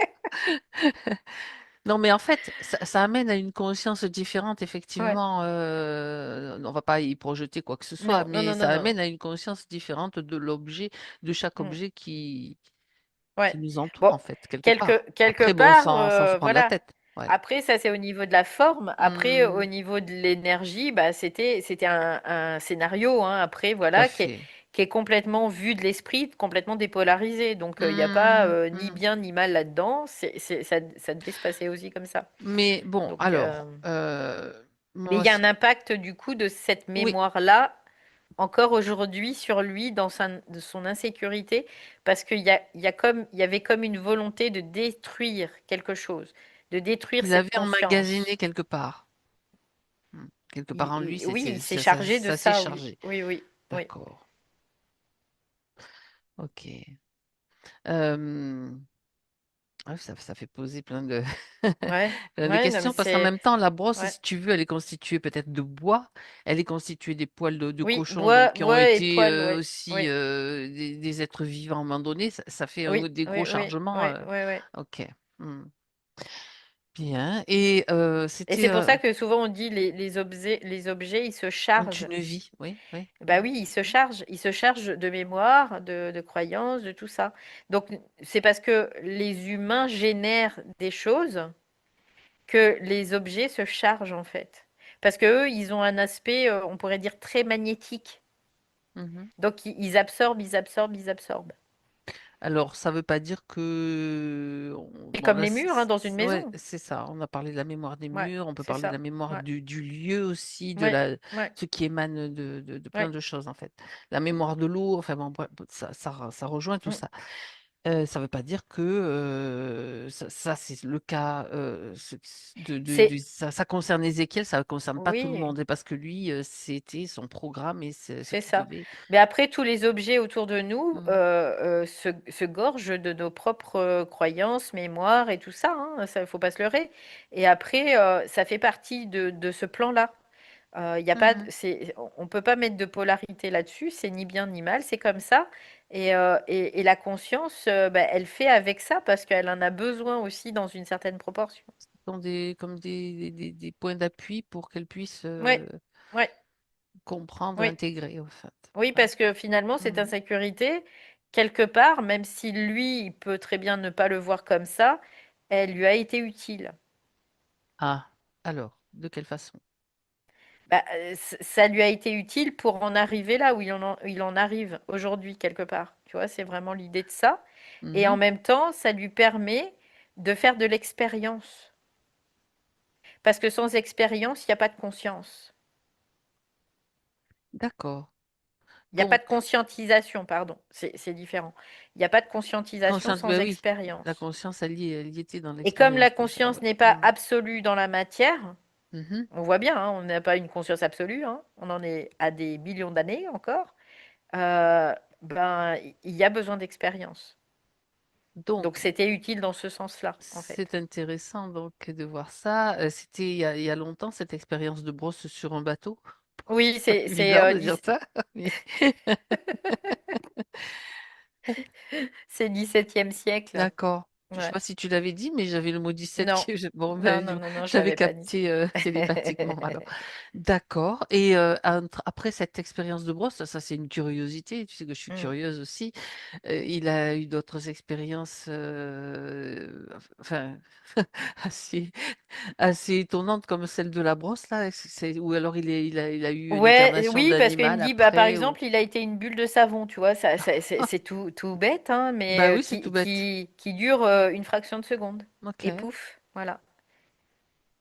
Non, mais en fait, ça amène à une conscience différente, Ouais. effectivement. On va pas y projeter quoi que ce soit, Non, non, mais non, non, ça non, non. amène à une conscience différente de l'objet, de chaque Mm. objet Ouais. qui nous entoure, Bon, en fait, quelque part. quelque Après, bon, part, sans se prendre la voilà. tête. Ouais. Après, ça, c'est au niveau de la forme. Après, au Hmm, niveau de l'énergie, bah, c'était un scénario, hein, après, tout à voilà, fait. qui est complètement vu de l'esprit, complètement dépolarisé. Donc, il n'y a pas Hmm, ni hmm. bien ni mal là-dedans. Ça devait se passer aussi comme ça. Mais bon, Donc, alors, mais il moi, y a un impact, du coup, de cette oui, mémoire-là encore aujourd'hui sur lui dans de son insécurité parce il y avait comme une volonté de détruire quelque chose, de détruire il cette avait emmagasiné conscience. quelque part. Quelque part en lui, Oui, il s'est ça, chargé de ça s'est ça, oui. chargé. Oui, oui, oui. D'accord. Ok. Euh, ah oui, ça fait poser plein de, Ouais, de ouais, non, mais questions parce qu'en même temps, la brosse, ouais. si tu veux, elle est constituée peut-être de bois, elle est constituée des poils de Oui, cochon donc, qui ont bois et été poils, ouais. aussi Oui, des êtres vivants à un moment donné. Ça fait oui, des gros oui, oui, chargements. oui, oui, oui. Ok. Hmm. Bien. Et Et c'était c'est pour ça que souvent on dit les objets, ils se ont chargent. une vie. Oui, oui. Bah oui, il se charge de mémoire, de croyances, de tout ça. Donc c'est parce que les humains génèrent des choses que les objets se chargent en fait. Parce que eux, ils ont un aspect, on pourrait dire, très magnétique. Mhm. Donc ils absorbent, ils absorbent, ils absorbent. Alors, ça ne veut pas dire que... C'est Bon, comme là, les murs, hein, dans une ouais, maison. c'est ça. On a parlé de la mémoire des Ouais, murs, on peut c'est parler de la ça. mémoire Ouais, du lieu aussi, ouais, ouais, ce qui émane de plein ouais. de choses, en fait. La mémoire de l'eau, enfin, bon, bref, ça rejoint tout Mm. ça. Ça ne veut pas dire que ça, c'est le cas, C'est, ça concerne Ézéchiel, ça ne concerne pas tout le oui. monde, et parce que lui, c'était son programme et c'est ce C'est qu'il ça. devait. Mais après, tous les objets autour de nous Mhm. se gorgent de nos propres croyances, mémoires et tout ça. Hein, ça, faut pas se leurrer. Et après, ça fait partie de ce plan-là. Y a pas, Mhm. on peut pas mettre de polarité là-dessus. C'est ni bien ni mal. C'est comme ça. Et la conscience, bah, elle fait avec ça parce qu'elle en a besoin aussi dans une certaine proportion. Comme des points d'appui pour qu'elle puisse Oui, oui, comprendre, oui. intégrer, en fait. Oui, Ouais. parce que finalement, cette Mhm. insécurité, quelque part, même si lui, il peut très bien ne pas le voir comme ça, elle lui a été utile. Ah, alors, de quelle façon? Bah, ça lui a été utile pour en arriver là où il en arrive aujourd'hui, quelque part. Tu vois, c'est vraiment l'idée de ça. Et en Mhm. même temps, ça lui permet de faire de l'expérience. Parce que sans expérience, il n'y a pas de conscience. D'accord. Il n'y a pas Donc, de conscientisation, pardon. C'est différent. Il n'y a pas de conscientisation conscience, sans ben oui, la expérience. conscience, elle y était dans Et comme la l'expérience déjà, conscience ouais. n'est pas Mhm. absolue dans la matière, Mhm. on voit bien, hein, on n'a pas une conscience absolue, hein, on en est à des millions d'années encore, ben, il y a besoin d'expérience. Donc Donc, c'était utile dans ce sens-là, en c'est fait. intéressant donc de voir ça. C'était il y a longtemps cette expérience de brosse sur un bateau. Oui, Pas évident de dire ça, mais c'est 17e siècle. d'accord. Je sais Ouais. pas si tu l'avais dit, mais j'avais le mot 17 Non, qui... Bon, non, ben, non, non, non, je j'avais l'avais pas dit. capté télépathiquement. Alors, d'accord. Et après cette expérience de brosse, ça c'est une curiosité. Tu sais que je suis Mm. curieuse aussi. Il a eu d'autres expériences, enfin, assez, assez étonnantes comme celle de la brosse là. Ou alors il a eu une Ouais, incarnation oui, parce qu'il me d'animal dit, bah, par après. Ou... exemple, il a été une bulle de savon, tu vois, c'est tout bête, hein, Bah mais oui, c'est tout bête. qui dure une fraction de seconde. Et Ok. pouf, voilà.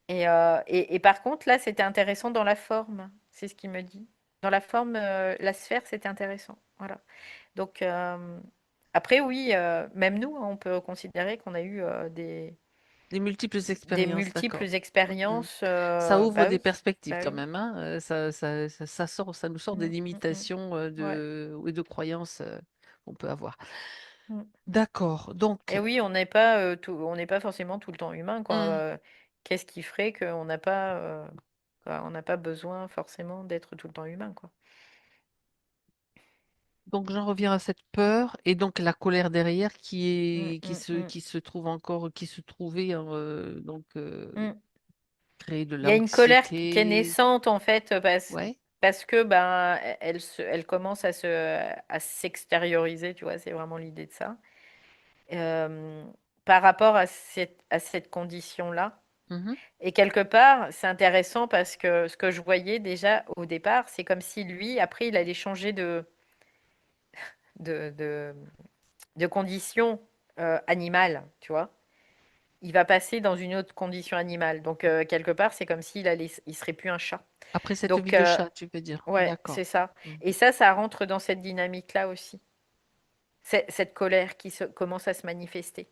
Et par contre, là, c'était intéressant dans la forme, c'est ce qu'il me dit. Dans la forme, la sphère, c'était intéressant. Voilà. Donc, après, oui, même nous, hein, on peut considérer qu'on a eu Des multiples des expériences, multiples d'accord. Mm. expériences. Ça ouvre Bah des oui, perspectives bah quand oui. même, hein. Ça nous sort des Mm, mm, mm. limitations Ouais. et de croyances qu'on peut avoir. Mm. D'accord. Donc, Et oui, on n'est pas forcément tout le temps humain, quoi. mm, Qu'est-ce qui ferait qu'on n'a pas, quoi, on n'a pas besoin forcément d'être tout le temps humain, quoi. donc j'en reviens à cette peur et donc la colère derrière Mm, mm, mm, qui se trouve encore, qui se trouvait mm. créer de Il y a une colère qui est l'anxiété. naissante en fait Ouais. parce que ben elle commence à s'extérioriser, tu vois, c'est vraiment l'idée de ça. Euh, Par rapport à cette condition-là. Mhm. Et quelque part, c'est intéressant parce que ce que je voyais déjà au départ, c'est comme si lui, après, il allait changer de, de, de condition animale, tu vois. Il va passer dans une autre condition animale. Donc, quelque part, c'est comme il serait plus un chat. Après cette vie Donc, de chat, tu peux dire. ouais, D'accord. c'est ça. Mm. Et ça rentre dans cette dynamique-là aussi. Cette colère commence à se manifester.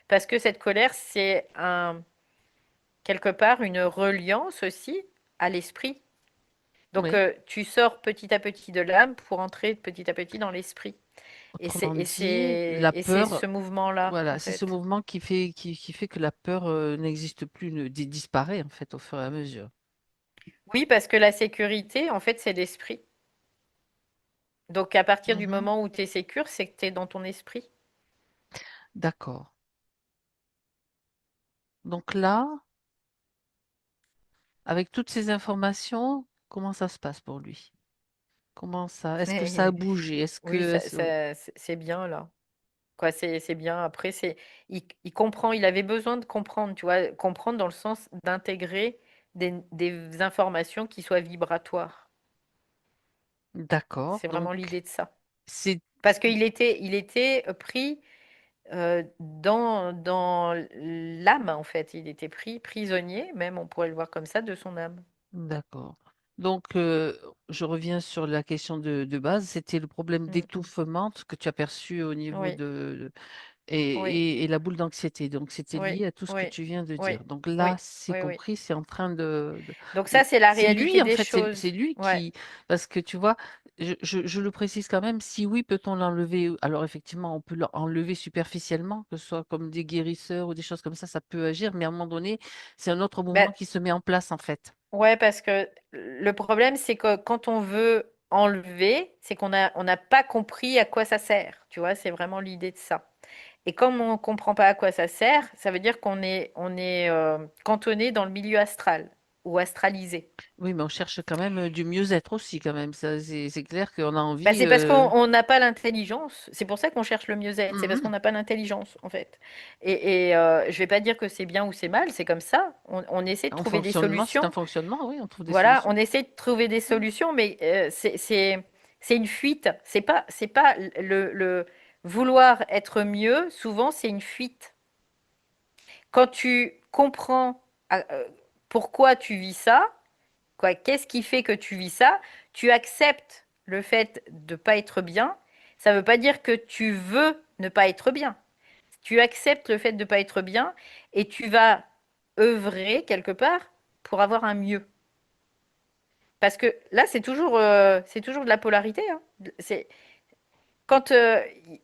Parce que cette colère, quelque part une reliance aussi à l'esprit. Donc, Oui. tu sors petit à petit de l'âme pour entrer petit à petit dans l'esprit. Autrement dit, la Et c'est peur, ce mouvement-là, voilà, en c'est ce fait. mouvement qui fait que la peur n'existe plus, disparaît en fait au fur et à mesure. Oui, parce que la sécurité, en fait, c'est l'esprit. Donc, à partir du Mhm. moment où tu es sécure, c'est que tu es dans ton esprit. D'accord. Donc là, avec toutes ces informations, comment ça se passe pour lui? Est-ce que ça a bougé? Oui, c'est bien là. Quoi, c'est bien. Après, il comprend, il avait besoin de comprendre, tu vois, comprendre dans le sens d'intégrer des informations qui soient vibratoires. d'accord. C'est vraiment l'idée de ça. Parce qu'il était pris dans l'âme, en fait. Il était pris prisonnier, même on pourrait le voir comme ça, de son âme. D'accord. Donc, je reviens sur la question de base. C'était le problème Mm. d'étouffement que tu as perçu au niveau Oui, de, oui, et la boule d'anxiété. Donc, c'était oui, lié à tout ce que oui, tu viens de oui, dire. Donc là, oui, c'est oui, oui. compris, c'est en train Donc ça, c'est la c'est lui, réalité en des fait, c'est choses. lui Ouais. qui, parce que tu vois, je le précise quand même, si oui, peut-on l'enlever? Alors, effectivement, on peut l'enlever superficiellement, que ce soit comme des guérisseurs ou des choses comme ça peut agir, mais à un moment donné, c'est un autre Ben, mouvement qui se met en place, en fait. ouais, parce que le problème, c'est que quand on veut enlever, c'est qu'on n'a pas compris à quoi ça sert. Tu vois, c'est vraiment l'idée de ça. Et comme on ne comprend pas à quoi ça sert, ça veut dire qu'on est cantonné dans le milieu astral ou astralisé. Oui, mais on cherche quand même du mieux-être aussi, quand même. Ça, c'est clair qu'on a Bah, envie. c'est parce qu'on n'a pas l'intelligence. C'est pour ça qu'on cherche le mieux-être. C'est parce qu'on Mhm. n'a pas l'intelligence, en fait. Et je vais pas dire que c'est bien ou c'est mal, c'est comme ça. On essaie de En trouver des fonctionnement, c'est un solutions. fonctionnement, oui, on trouve des Voilà, solutions. on essaie de trouver des Mhm. solutions, mais c'est une fuite. C'est pas le vouloir être mieux, souvent, c'est une fuite. Quand tu comprends pourquoi tu vis ça, quoi, qu'est-ce qui fait que tu vis ça, tu acceptes le fait de ne pas être bien. Ça ne veut pas dire que tu veux ne pas être bien. Tu acceptes le fait de ne pas être bien et tu vas œuvrer quelque part pour avoir un mieux. Parce que là, c'est toujours de la polarité, hein. C'est quand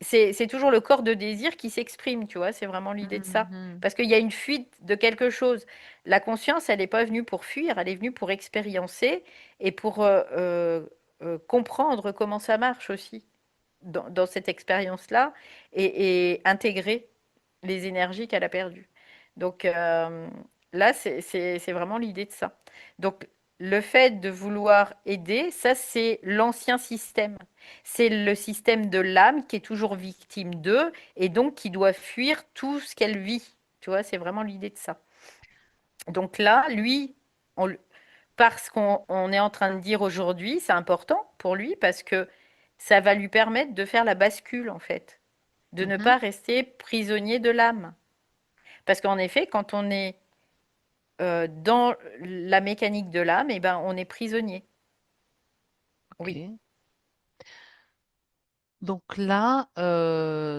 c'est toujours le corps de désir qui s'exprime, tu vois. C'est vraiment l'idée de ça. Mhm. Parce qu'il y a une fuite de quelque chose. La conscience, elle n'est pas venue pour fuir, elle est venue pour expériencer et pour comprendre comment ça marche aussi dans cette expérience-là et intégrer les énergies qu'elle a perdues. Donc là, c'est vraiment l'idée de ça. Donc le fait de vouloir aider, ça c'est l'ancien système. C'est le système de l'âme qui est toujours victime d'eux et donc qui doit fuir tout ce qu'elle vit. Tu vois, c'est vraiment l'idée de ça. Donc là, lui, parce qu'on est en train de dire aujourd'hui, c'est important pour lui parce que ça va lui permettre de faire la bascule en fait, de ne Mhm. pas rester prisonnier de l'âme. Parce qu'en effet, quand on est dans la mécanique de l'âme, eh ben, on est prisonnier. Oui. OK. Donc là,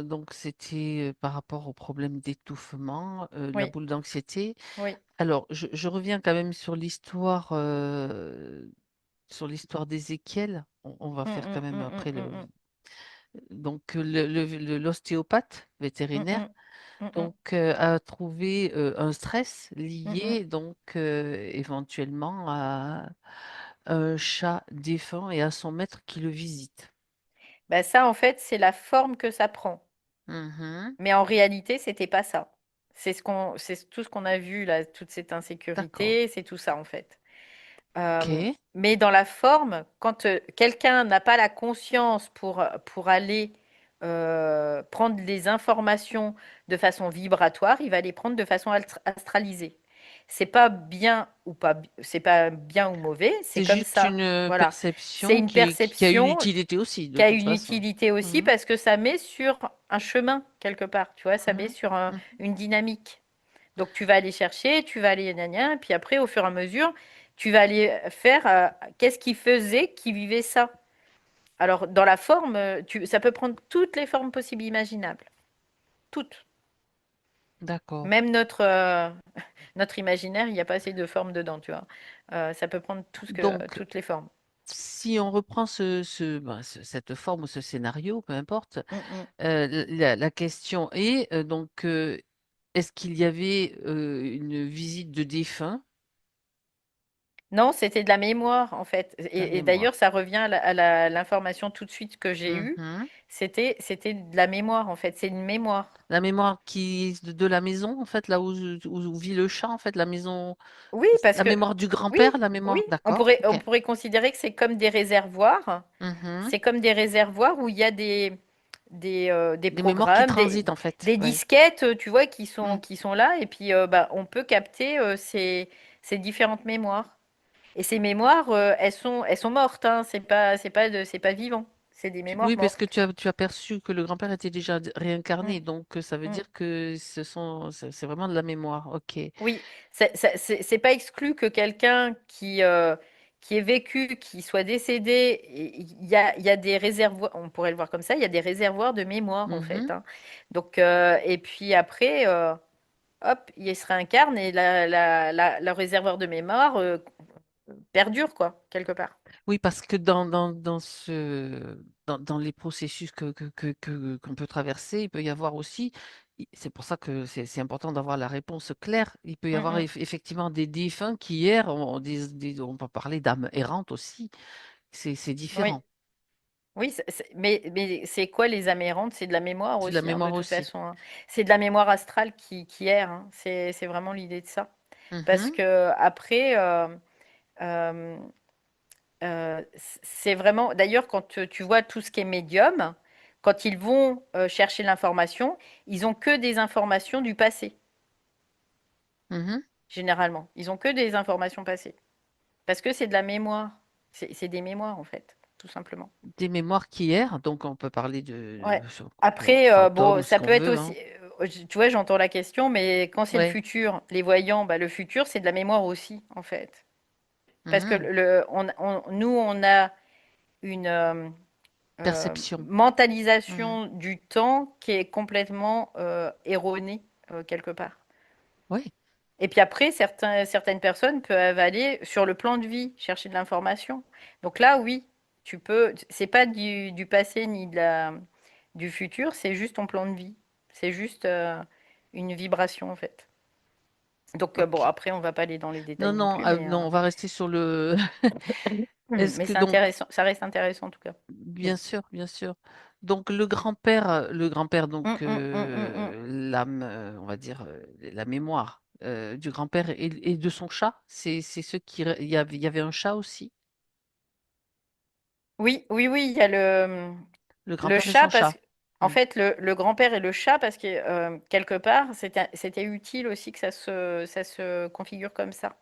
donc c'était par rapport au problème d'étouffement, la Oui, boule d'anxiété. oui. Alors, je reviens quand même sur l'histoire d'Ézéchiel. On va faire quand même après le, Mm. donc l'ostéopathe Mm, vétérinaire mm, mm, mm. donc a trouvé un stress Mm, mm. lié donc éventuellement à un chat défunt et à son maître qui le visite. Ben, ça, en fait, c'est la forme que ça prend. Mhm. Mais en réalité, c'était pas ça. C'est tout ce qu'on a vu là, toute cette D'accord. insécurité, c'est tout ça en fait. OK. Mais dans la forme, quand quelqu'un n'a pas la conscience pour aller prendre les informations de façon vibratoire, il va les prendre de façon astralisée. C'est pas bien ou mauvais, c'est C'est comme juste ça. une Voilà. C'est perception une qui a une perception utilité aussi, qui de a toute une façon. utilité aussi Mhm. parce que ça met sur un chemin quelque part, tu vois, ça met Mhm. sur Mhm. une dynamique. Donc tu vas aller chercher, tu vas aller gna gna, et puis après, au fur et à mesure, tu vas aller faire qu'est-ce qui faisait qui vivait ça. Alors dans la forme, ça peut prendre toutes les formes possibles imaginables, toutes. D'accord. Même notre imaginaire, il n'y a pas assez de formes dedans, tu vois. Ça peut prendre Donc, toutes les formes. si on reprend cette forme ou ce scénario, peu importe, Mm, mm. la question est est-ce qu'il y avait une visite de défunt, Non, c'était de la mémoire en fait. la Et d'ailleurs, mémoire? ça revient à l'information tout de suite que j'ai eue. Mhm. C'était de la mémoire en fait. C'est une mémoire. La mémoire de la maison, en fait, là où vit le chat, en fait, la maison, Oui, parce la que mémoire du oui, grand-père, la oui, mémoire, on d'accord, pourrait, ok. on pourrait considérer que c'est comme des réservoirs. Mhm. C'est comme des réservoirs où il y a des Des mémoires qui programmes, transitent, en fait, des ouais. disquettes, tu vois, qui Mm. sont, qui sont là. Et puis, bah, on peut capter ces différentes mémoires. Et ces mémoires, elles sont mortes, hein. C'est pas vivant. C'est des mémoires Oui, parce que mortes. tu as perçu que le grand-père était déjà Mm, réincarné, donc ça veut mm. dire que c'est vraiment de la mémoire. Ok. Oui, c'est pas exclu que quelqu'un qui ait vécu, qui soit décédé, il y a des réservoirs, on pourrait le voir comme ça, il y a des réservoirs de mémoire en fait, Mhm. hein. Donc, et puis après, hop, il se réincarne et le réservoir de mémoire perdure, quoi, quelque part. Oui, parce que dans les processus qu'on peut traverser, il peut y avoir aussi, c'est pour ça que c'est important d'avoir la réponse claire, il peut y Mm, avoir mm. effectivement des défunts qui errent, on peut parler d'âmes errantes aussi, c'est Oui, différent. oui, mais c'est quoi les amérantes? C'est de la mémoire C'est de la aussi, hein, de mémoire toute aussi. façon, hein. C'est de la mémoire astrale qui erre, hein. C'est vraiment l'idée de ça. Parce Mhm, que après, euh, c'est vraiment. D'ailleurs, quand tu vois tout ce qui est médium, quand ils vont chercher l'information, ils ont que des informations du passé, mhm. généralement. Ils ont que des informations passées. Parce que c'est de la mémoire. C'est des mémoires, en fait, tout simplement. Des mémoires qui errent, donc on peut parler Ouais. bon, Après, fantômes, bon, ce ça qu'on peut être veut, aussi. hein. Tu vois, j'entends la question, mais quand c'est le Ouais. futur, les voyants, bah, le futur, c'est de la mémoire aussi, en fait. Parce que Mhm. nous, on a une Perception. Mhm. mentalisation du temps qui est complètement erronée, quelque part. Oui, Et puis après, certaines personnes peuvent aller sur le plan de vie, chercher de l'information. Donc là, oui, tu peux. C'est pas du passé ni du futur, c'est juste ton plan de vie. C'est juste une vibration, en fait. Donc bon, ok. après, on va pas aller dans les Non, détails non non, plus, mais, non, on va rester sur le. Est-ce mais que c'est donc, intéressant. Ça reste intéressant, en tout cas. bien Oui. sûr, bien sûr. Donc le grand-père, donc Hum. l'âme, on va dire la mémoire du grand-père et de son chat, c'est ceux il y avait un chat aussi, Oui, oui, oui, il y a le le grand-père et chat son parce chat. que, en Hmm. fait, le grand-père et le chat parce que quelque part, c'était utile aussi que ça se configure comme ça,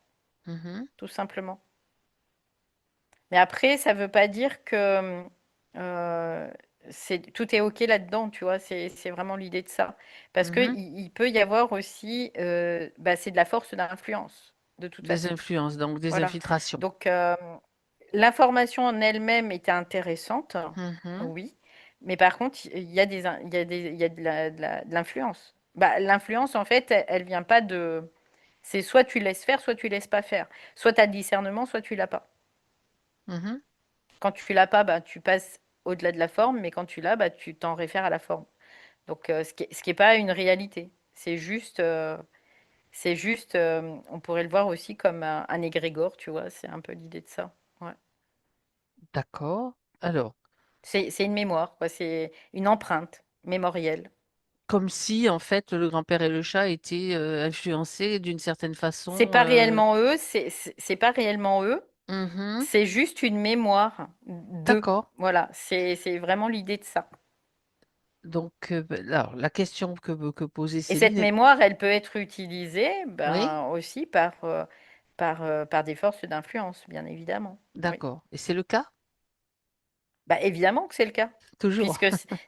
Mhm, tout simplement. Mais après, ça veut pas dire que euh, tout est OK là-dedans, tu vois. C'est vraiment l'idée de ça. Parce que mhm. il peut y avoir aussi, bah, c'est de la force d'influence, de toute Des façon. influences, donc des Voilà. infiltrations. Donc, l'information en elle-même était intéressante, Mhm, oui. Mais par contre, il y a de l'influence. Bah, l'influence, en fait, elle vient pas de. C'est soit tu laisses faire, soit tu laisses pas faire. Soit tu as le discernement, soit tu l'as pas. mhm. Quand tu l'as pas, bah, tu passes au-delà de la forme, mais quand tu l'as, bah, tu t'en réfères à la forme. Donc, ce qui est pas une réalité. C'est juste, on pourrait le voir aussi comme un égrégore, tu vois. C'est un peu l'idée de ça. Ouais. D'accord. Alors, C'est une mémoire, quoi. C'est une empreinte mémorielle. comme si en fait le grand-père et le chat étaient influencés d'une certaine C'est façon. pas réellement eux, c'est pas réellement eux, Mhm. c'est juste une mémoire d'eux. D'accord. Voilà, c'est vraiment l'idée de ça. Donc, alors, la question que posait Et cette Céline, mémoire, elle peut être utilisée oui, ben, aussi par des forces d'influence, bien évidemment. Oui. d'accord. Et c'est le cas? Bah, évidemment que c'est le cas. Toujours, Puisque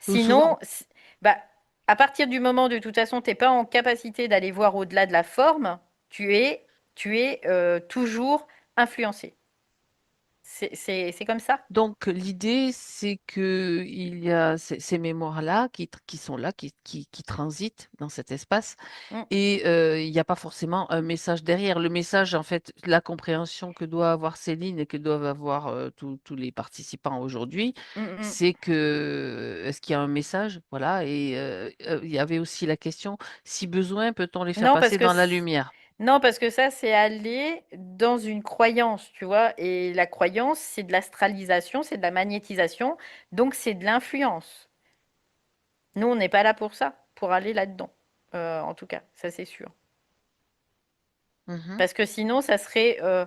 ou sinon, souvent. bah, à partir du moment de toute façon, tu n'es pas en capacité d'aller voir au-delà de la forme, tu es toujours influencé. C'est comme ça. Donc, l'idée, c'est que il y a ces mémoires-là qui sont là, qui transitent dans cet espace, Mm, et il n'y a pas forcément un message derrière. Le message, en fait, la compréhension que doit avoir Céline et que doivent avoir tous les participants aujourd'hui, mm, mm. c'est que est-ce qu'il y a un message? Voilà. Et il y avait aussi la question, si besoin, peut-on les faire Non, passer dans la lumière? non, parce que ça, c'est aller dans une croyance, tu vois. Et la croyance, c'est de l'astralisation, c'est de la magnétisation, donc c'est de l'influence. Nous, on n'est pas là pour ça, pour aller là-dedans. En tout cas, ça c'est sûr. Mhm. Parce que sinon, ça serait euh,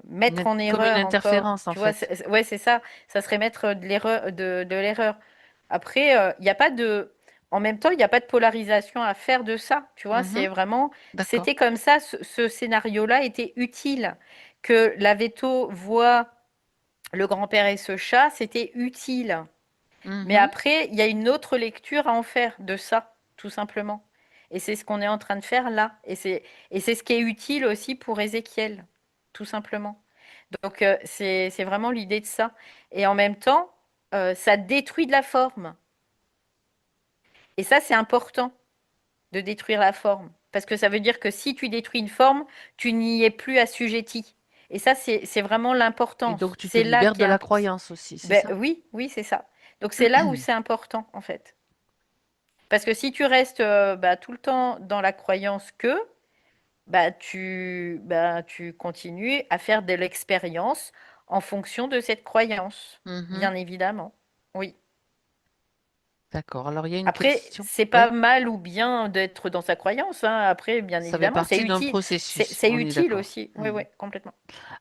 mettre en Comme une erreur encore. interférence, en Tu vois, fait. ouais, c'est ça. Ça serait mettre de l'erreur. Après, il n'y a pas de. En même temps, il n'y a pas de polarisation à faire de ça. Tu vois, Mhm. c'est vraiment. D'accord. C'était comme ça. Ce scénario-là était utile. Que la veto voit le grand-père et ce chat, c'était utile. Mais Mhm. après, il y a une autre lecture à en faire de ça, tout simplement. Et c'est ce qu'on est en train de faire là. Et c'est ce qui est utile aussi pour Ézéchiel, tout simplement. Donc c'est vraiment l'idée de ça. Et en même temps, ça détruit de la forme. Et ça, c'est important de détruire la forme. Parce que ça veut dire que si tu détruis une forme, tu n'y es plus assujetti. Et ça, c'est vraiment Et l'importance. donc, tu te C'est là libères qui de est la important. croyance aussi, c'est Ben ça? oui, oui, c'est ça. Donc c'est là où c'est important, en fait. Parce que si tu restes bah, tout le temps dans la croyance que, bah, tu continues à faire de l'expérience en fonction de cette croyance, Mhm. bien évidemment. Oui. D'accord. Alors, il y a une Après, question. c'est Oui, pas mal ou bien d'être dans sa croyance, hein. Après, bien ça fait évidemment, c'est partie d'un utile. processus, C'est on est utile d'accord. aussi. Oui, Hmm. oui, complètement.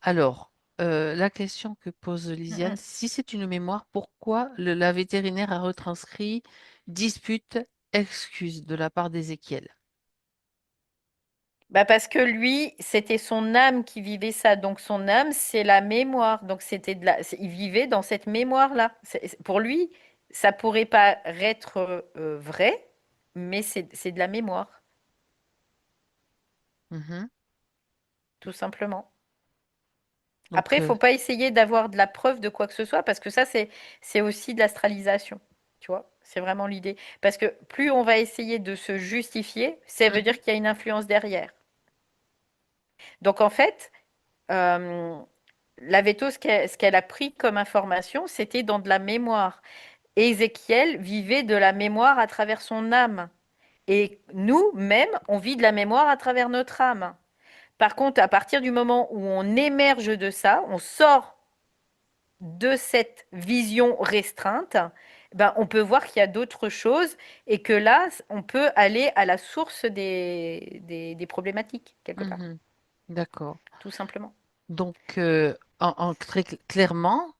Alors, la question que pose Mm, Lisiane, mm. si c'est une mémoire, pourquoi la vétérinaire a retranscrit dispute, excuse de la part d'Ézéchiel? Bah parce que lui, c'était son âme qui vivait ça. Donc son âme, c'est la mémoire. Donc c'était il vivait dans cette mémoire-là. Pour lui, ça pourrait pas être vrai, mais c'est de la mémoire, Mhm. tout simplement. Après, Donc, il faut pas essayer d'avoir de la preuve de quoi que ce soit, parce que ça, c'est aussi de l'astralisation. Tu vois, c'est vraiment l'idée. Parce que plus on va essayer de se justifier, ça veut mhm, dire qu'il y a une influence derrière. Donc en fait, euh, la veto, ce qu'elle a pris comme information, c'était dans de la mémoire. Ézéchiel vivait de la mémoire à travers son âme. Et nous-mêmes, on vit de la mémoire à travers notre âme. Par contre, à partir du moment où on émerge de ça, on sort de cette vision restreinte, ben, on peut voir qu'il y a d'autres choses et que là, on peut aller à la source des problématiques, quelque part, mhm. D'accord. tout simplement. Donc, très clairement,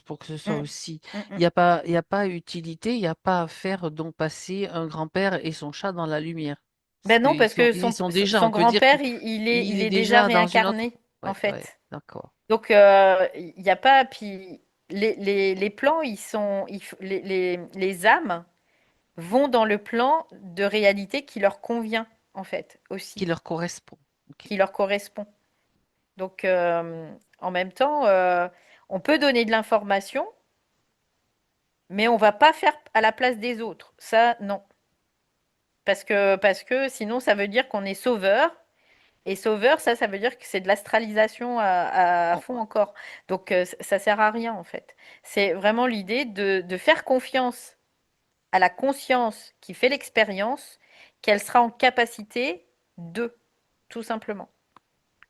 pour que ce soit Mm, aussi, mm, il mm. n'y a pas, il y a pas utilité, il n'y a pas à faire donc passer un grand-père et son chat dans la lumière. Ben non, parce que Ils y sont déjà, son on peut dire grand-père, qu'il il il est est déjà déjà dans une réincarné, autre. en Ouais, ouais, fait. d'accord. Donc, il n'y a pas. Puis, les plans, les âmes vont dans le plan de réalité qui leur convient, en fait, Qui aussi, leur correspond. Ok. qui leur correspond. Donc, en même temps, on peut donner de l'information, mais on va pas faire à la place des autres. Ça, non. Parce que sinon, ça veut dire qu'on est sauveur. Et sauveur, ça veut dire que c'est de l'astralisation à Oh, fond encore. Donc, ça sert à rien, en fait. C'est vraiment l'idée de faire confiance à la conscience qui fait l'expérience, qu'elle sera en capacité de, tout simplement.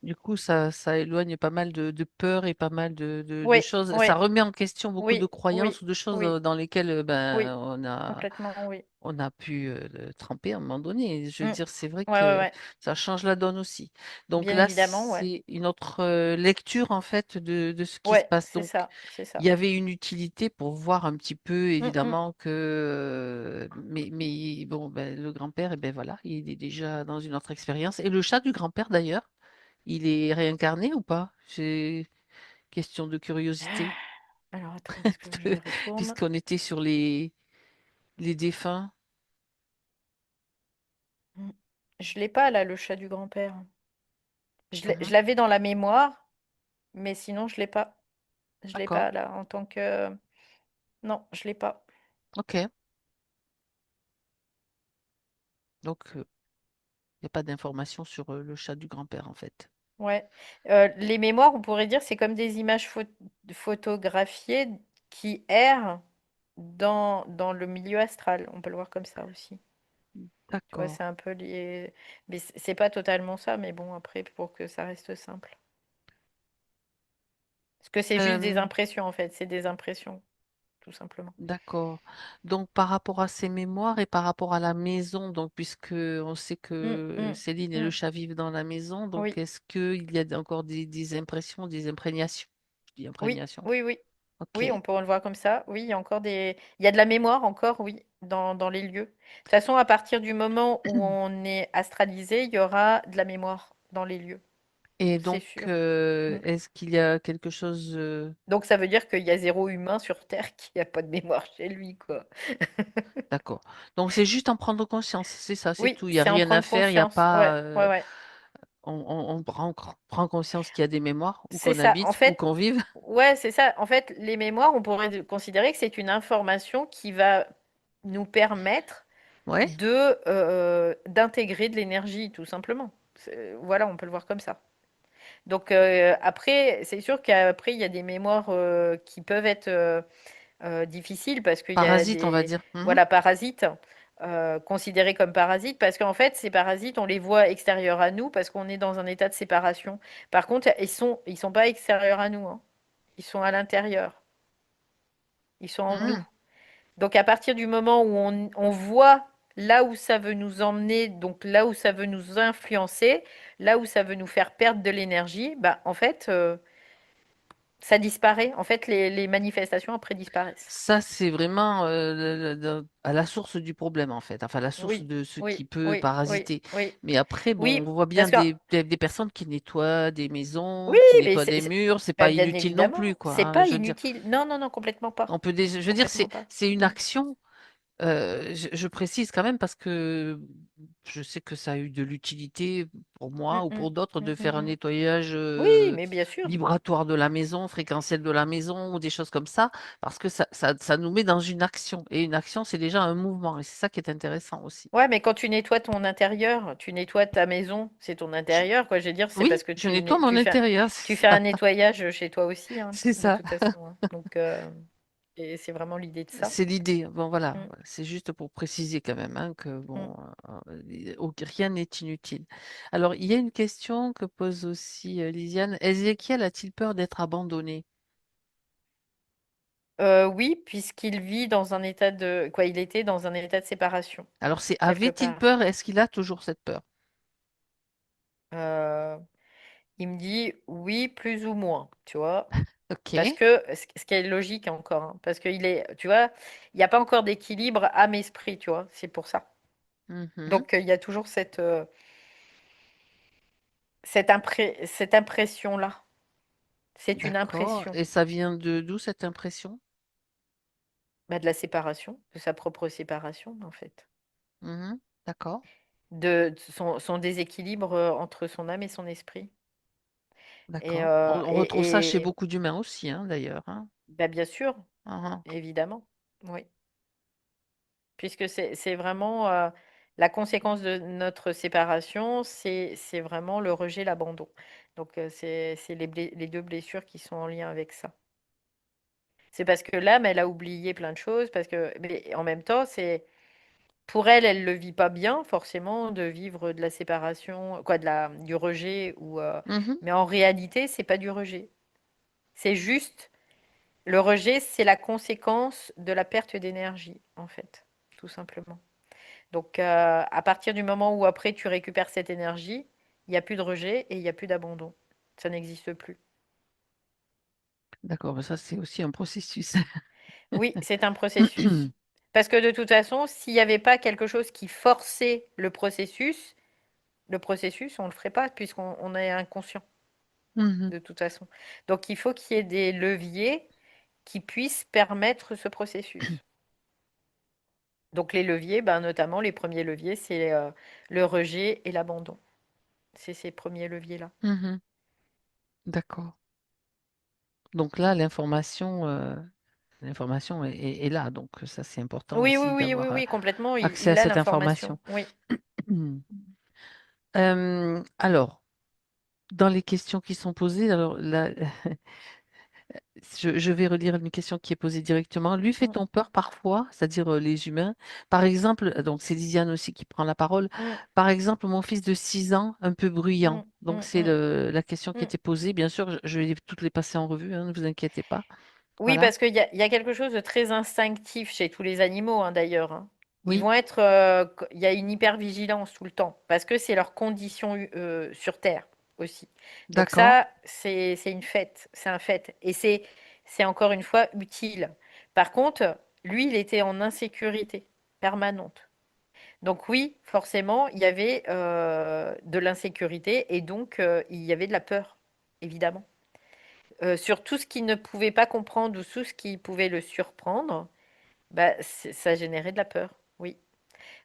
du coup, ça éloigne pas mal de peurs et pas mal de Oui, choses. oui, Ça remet en question beaucoup de oui, croyances oui, ou de choses oui, dans lesquelles oui, ben, complètement, oui. on a pu le tremper à un moment donné. Je veux Mm. dire, c'est vrai Ouais, ouais, que ouais. ça change la donne aussi. Donc Bien là, évidemment, ouais. c'est une autre lecture en fait de ce qui se Ouais, passe. c'est Donc, ça, c'est il ça. y avait une utilité pour voir un petit peu, Mm, mm. évidemment, que mais bon, ben, le grand-père, eh ben voilà, il est déjà dans une autre expérience. Et le chat du grand-père d'ailleurs, il est réincarné ou pas? C'est question de curiosité, Alors, attends, est-ce que je retourne? puisqu'on était sur les défunts. Mm. Je l'ai pas là, le chat du grand-père. Je Mhm. l'avais dans la mémoire, mais sinon je l'ai pas. Je l'ai D'accord. pas là en tant que. Non, je l'ai pas. Ok. Donc, il n'y a pas d'informations sur le chat du grand-père, en fait. Ouais. Les mémoires, on pourrait dire, c'est comme des images photographiées qui errent dans le milieu astral. On peut le voir comme ça aussi. Tu vois, D'accord. c'est un peu lié. Mais c'est pas totalement ça, mais bon, après, pour que ça reste simple. Parce que c'est juste des Euh, impressions, en fait. C'est des impressions, tout simplement. d'accord. Donc, par rapport à ces mémoires et par rapport à la maison, donc, puisque on sait Mm, que mm, Céline et le mm. chat vivent dans la maison, donc, Oui, est-ce qu'il y a encore des impressions, des imprégnations? Je dis oui, imprégnation. oui, oui. Ok. Oui, on peut le voir comme ça. Oui, il y a encore des. Il y a de la mémoire encore, oui, dans les lieux. De toute façon, à partir du moment où on est astralisé, il y aura de la mémoire dans les lieux. Et c'est donc, sûr. Mm. est-ce qu'il y a quelque chose... Donc ça veut dire qu'il y a zéro humain sur Terre qui a pas de mémoire chez lui, quoi. D'accord. Donc, c'est juste en prendre conscience, c'est ça, c'est Oui, tout. Il n'y a c'est en rien à prendre faire, il n'y a conscience. Ouais, pas... ouais, ouais. on prend conscience qu'il y a des mémoires, où C'est qu'on ça. En habite, où fait, qu'on vive. ouais, c'est ça. En fait, les mémoires, on pourrait considérer que c'est une information qui va nous permettre Ouais, d'intégrer de l'énergie, tout simplement. Voilà, on peut le voir comme ça. Donc après, c'est sûr qu'après, il y a des mémoires qui peuvent être difficiles parce qu'il y a parasite, on va des dire. Mhm. voilà, parasites, considérés comme parasites, parce qu'en fait, ces parasites, on les voit extérieurs à nous parce qu'on est dans un état de séparation. Par contre, ils sont pas extérieurs à nous, hein. Ils sont à l'intérieur. Ils sont en nous. Mhm. Donc à partir du moment où on voit là où ça veut nous emmener, donc là où ça veut nous influencer, là où ça veut nous faire perdre de l'énergie, bah en fait, ça disparaît. En fait, les manifestations après disparaissent. Ça, c'est vraiment à la source du problème, en fait. Enfin, la source Oui, de ce oui, qui peut oui, oui, parasiter. oui. Mais après, bon, Oui, on voit bien parce que des personnes qui nettoient des maisons, oui, qui mais nettoient des murs. C'est bah, pas bien inutile non évidemment, plus, quoi, c'est hein. pas Je veux dire, inutile. Non, non, non, complètement pas. je veux dire, Complètement pas. c'est une Mm, action. Je précise quand même parce que je sais que ça a eu de l'utilité pour mm, moi ou mm, pour d'autres mm, de mm, faire un mm. nettoyage Oui, mais bien sûr. vibratoire de la maison, fréquentiel de la maison ou des choses comme ça, parce que ça nous met dans une action. Et une action, c'est déjà un mouvement. Et c'est ça qui est intéressant aussi. Ouais, mais quand tu nettoies ton intérieur, tu nettoies ta maison, c'est ton Je- intérieur, quoi. Je veux dire, c'est oui, parce que je nettoie mon intérieur, tu c'est fais un ça. nettoyage chez toi aussi, hein, C'est de ça. toute façon, hein. Donc, et c'est vraiment l'idée de ça. C'est l'idée. Bon, voilà. Mm, C'est juste pour préciser quand même hein, que mm. bon, rien n'est inutile. Alors, il y a une question que pose aussi Lisiane. Ézéchiel a-t-il peur d'être abandonné? Oui, puisqu'il vit dans un état de, quoi, il était dans un état de séparation, Alors, c'est quelque avait-il part. peur? Est-ce qu'il a toujours cette peur? Euh, il me dit oui, plus ou moins, tu vois. Parce Ok. que, ce qui est logique encore, hein, parce qu'il est, tu vois, il n'y a pas encore d'équilibre âme-esprit, tu vois, c'est pour ça. Mhm. Donc, il y a toujours cette impression-là. C'est une D'accord. impression, Et ça vient de d'où cette impression? bah, de la séparation, de sa propre séparation, en fait. Mhm. D'accord. De son déséquilibre entre son âme et son esprit. Et, D'accord. euh, On retrouve ça chez et, et beaucoup d'humains aussi, hein, d'ailleurs, hein. bah, bien sûr, Mhm. évidemment, oui. Puisque c'est vraiment la conséquence de notre séparation, c'est vraiment le rejet, l'abandon. Donc, c'est les deux blessures qui sont en lien avec ça. C'est parce que l'âme, elle a oublié plein de choses, parce que, mais en même temps, c'est pour elle, elle le vit pas bien, forcément, de vivre de la séparation, quoi, du rejet, Mhm. mais en réalité, c'est pas du rejet. C'est juste, le rejet, c'est la conséquence de la perte d'énergie, en fait, tout simplement. Donc, à partir du moment où après tu récupères cette énergie, il n'y a plus de rejet et il n'y a plus d'abandon. Ça n'existe plus. D'accord. Ben ça, c'est aussi un processus. Oui, c'est un processus. Parce que de toute façon, s'il n'y avait pas quelque chose qui forçait le processus, on ne le ferait pas puisqu'on est inconscient Mhm. de toute façon. Donc, il faut qu'il y ait des leviers qui puissent permettre ce processus. Donc, les leviers, ben, notamment les premiers leviers, c'est le rejet et l'abandon. C'est ces premiers leviers-là. Mhm. D'accord. Donc là, l'information est là. Donc ça, c'est important Oui, oui, aussi oui, oui, d'avoir oui, complètement. accès à Il a cette l'information. information. Oui. Alors, dans les questions qui sont posées, alors là, je vais relire une question qui est posée directement. Lui Mm, fait-on peur parfois, c'est-à-dire les humains? Par exemple, donc c'est Lisiane aussi qui prend la parole. mm, Par exemple, mon fils de 6 ans, un peu bruyant. mm, Donc mm, c'est mm, la question qui mm. était posée. Bien sûr, je vais toutes les passer en revue, hein, ne vous inquiétez pas. Oui, Voilà. parce il y a quelque chose de très instinctif chez tous les animaux, hein, d'ailleurs, hein. Ils Oui, vont être, il y a une hypervigilance tout le temps, parce que c'est leur condition sur Terre aussi. Donc d'accord. ça, c'est une fête, c'est un fait. Et c'est encore une fois utile. Par contre, lui, il était en insécurité permanente. Donc oui, forcément, il y avait de l'insécurité et donc il y avait de la peur, évidemment. Sur tout ce qu'il ne pouvait pas comprendre ou tout ce qui pouvait le surprendre, bah, ça générait de la peur, oui.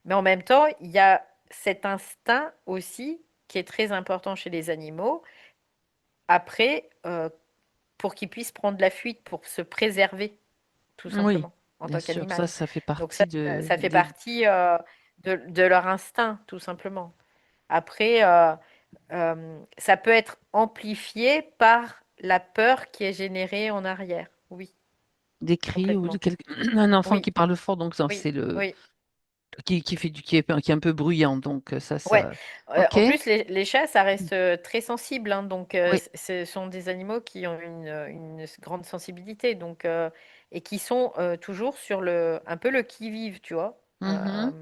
Mais en même temps, il y a cet instinct aussi qui est très important chez les animaux, après, pour qu'ils puissent prendre la fuite, pour se préserver, tout Oui, simplement, en bien tant sûr, ça, qu'animal. ça fait Donc ça, partie ça fait partie de leur instinct, tout simplement. Après, ça peut être amplifié par la peur qui est générée en arrière. Oui, des cris ou de complètement. un enfant Oui, qui parle fort, donc ça, oui, c'est le oui. qui fait qui est un peu bruyant, donc ça, Ouais. ok, En plus, les chats, ça reste très sensible, hein, donc oui. ce sont des animaux qui ont une grande sensibilité, donc et qui sont toujours sur un peu le qui-vive, tu vois, Mhm.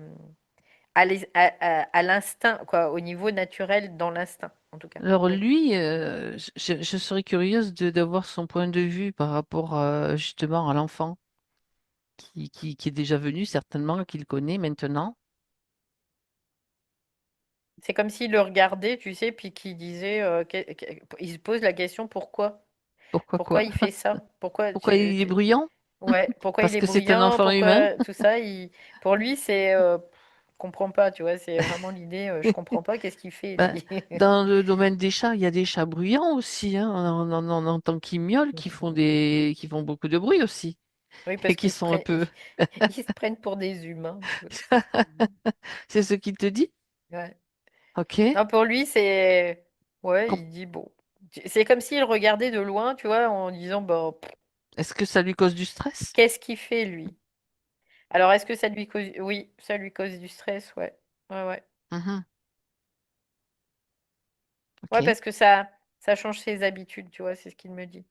à l'instinct, quoi, au niveau naturel, dans l'instinct, en tout cas. Alors Oui. lui, je serais curieuse d'avoir son point de vue par rapport justement à l'enfant qui est déjà venu certainement, qu'il connaît maintenant. C'est comme s'il le regardait, tu sais, puis qu'il disait, il se pose la question pourquoi? Pourquoi Pourquoi quoi? il fait ça? Pourquoi Pourquoi il est bruyant? ouais, pourquoi il Parce est que c'est un bruyant? enfant humain. Pourquoi tout ça? Pour lui, c'est, comprends pas, tu vois? C'est vraiment l'idée, je comprends pas, qu'est-ce qu'il fait Ben, lui? dans le domaine des chats, il y a des chats bruyants aussi, hein. On entend qui miaulent, qui font beaucoup de bruit aussi, Oui, et parce qui qu'ils se sont un prennent, peu. ils se prennent pour des humains, tu vois? C'est ce qu'il te dit? Ouais. Ok. Non, pour lui, c'est, ouais, Com- il dit bon. C'est comme s'il regardait de loin, tu vois, en disant, bah, Est-ce que ça lui cause du stress? qu'est-ce qu'il fait lui? Alors, est-ce que ça lui cause, oui, ça lui cause du stress, ouais, ouais, ouais. Mhm. Ouais, Ok, parce que ça change ses habitudes, tu vois, c'est ce qu'il me dit.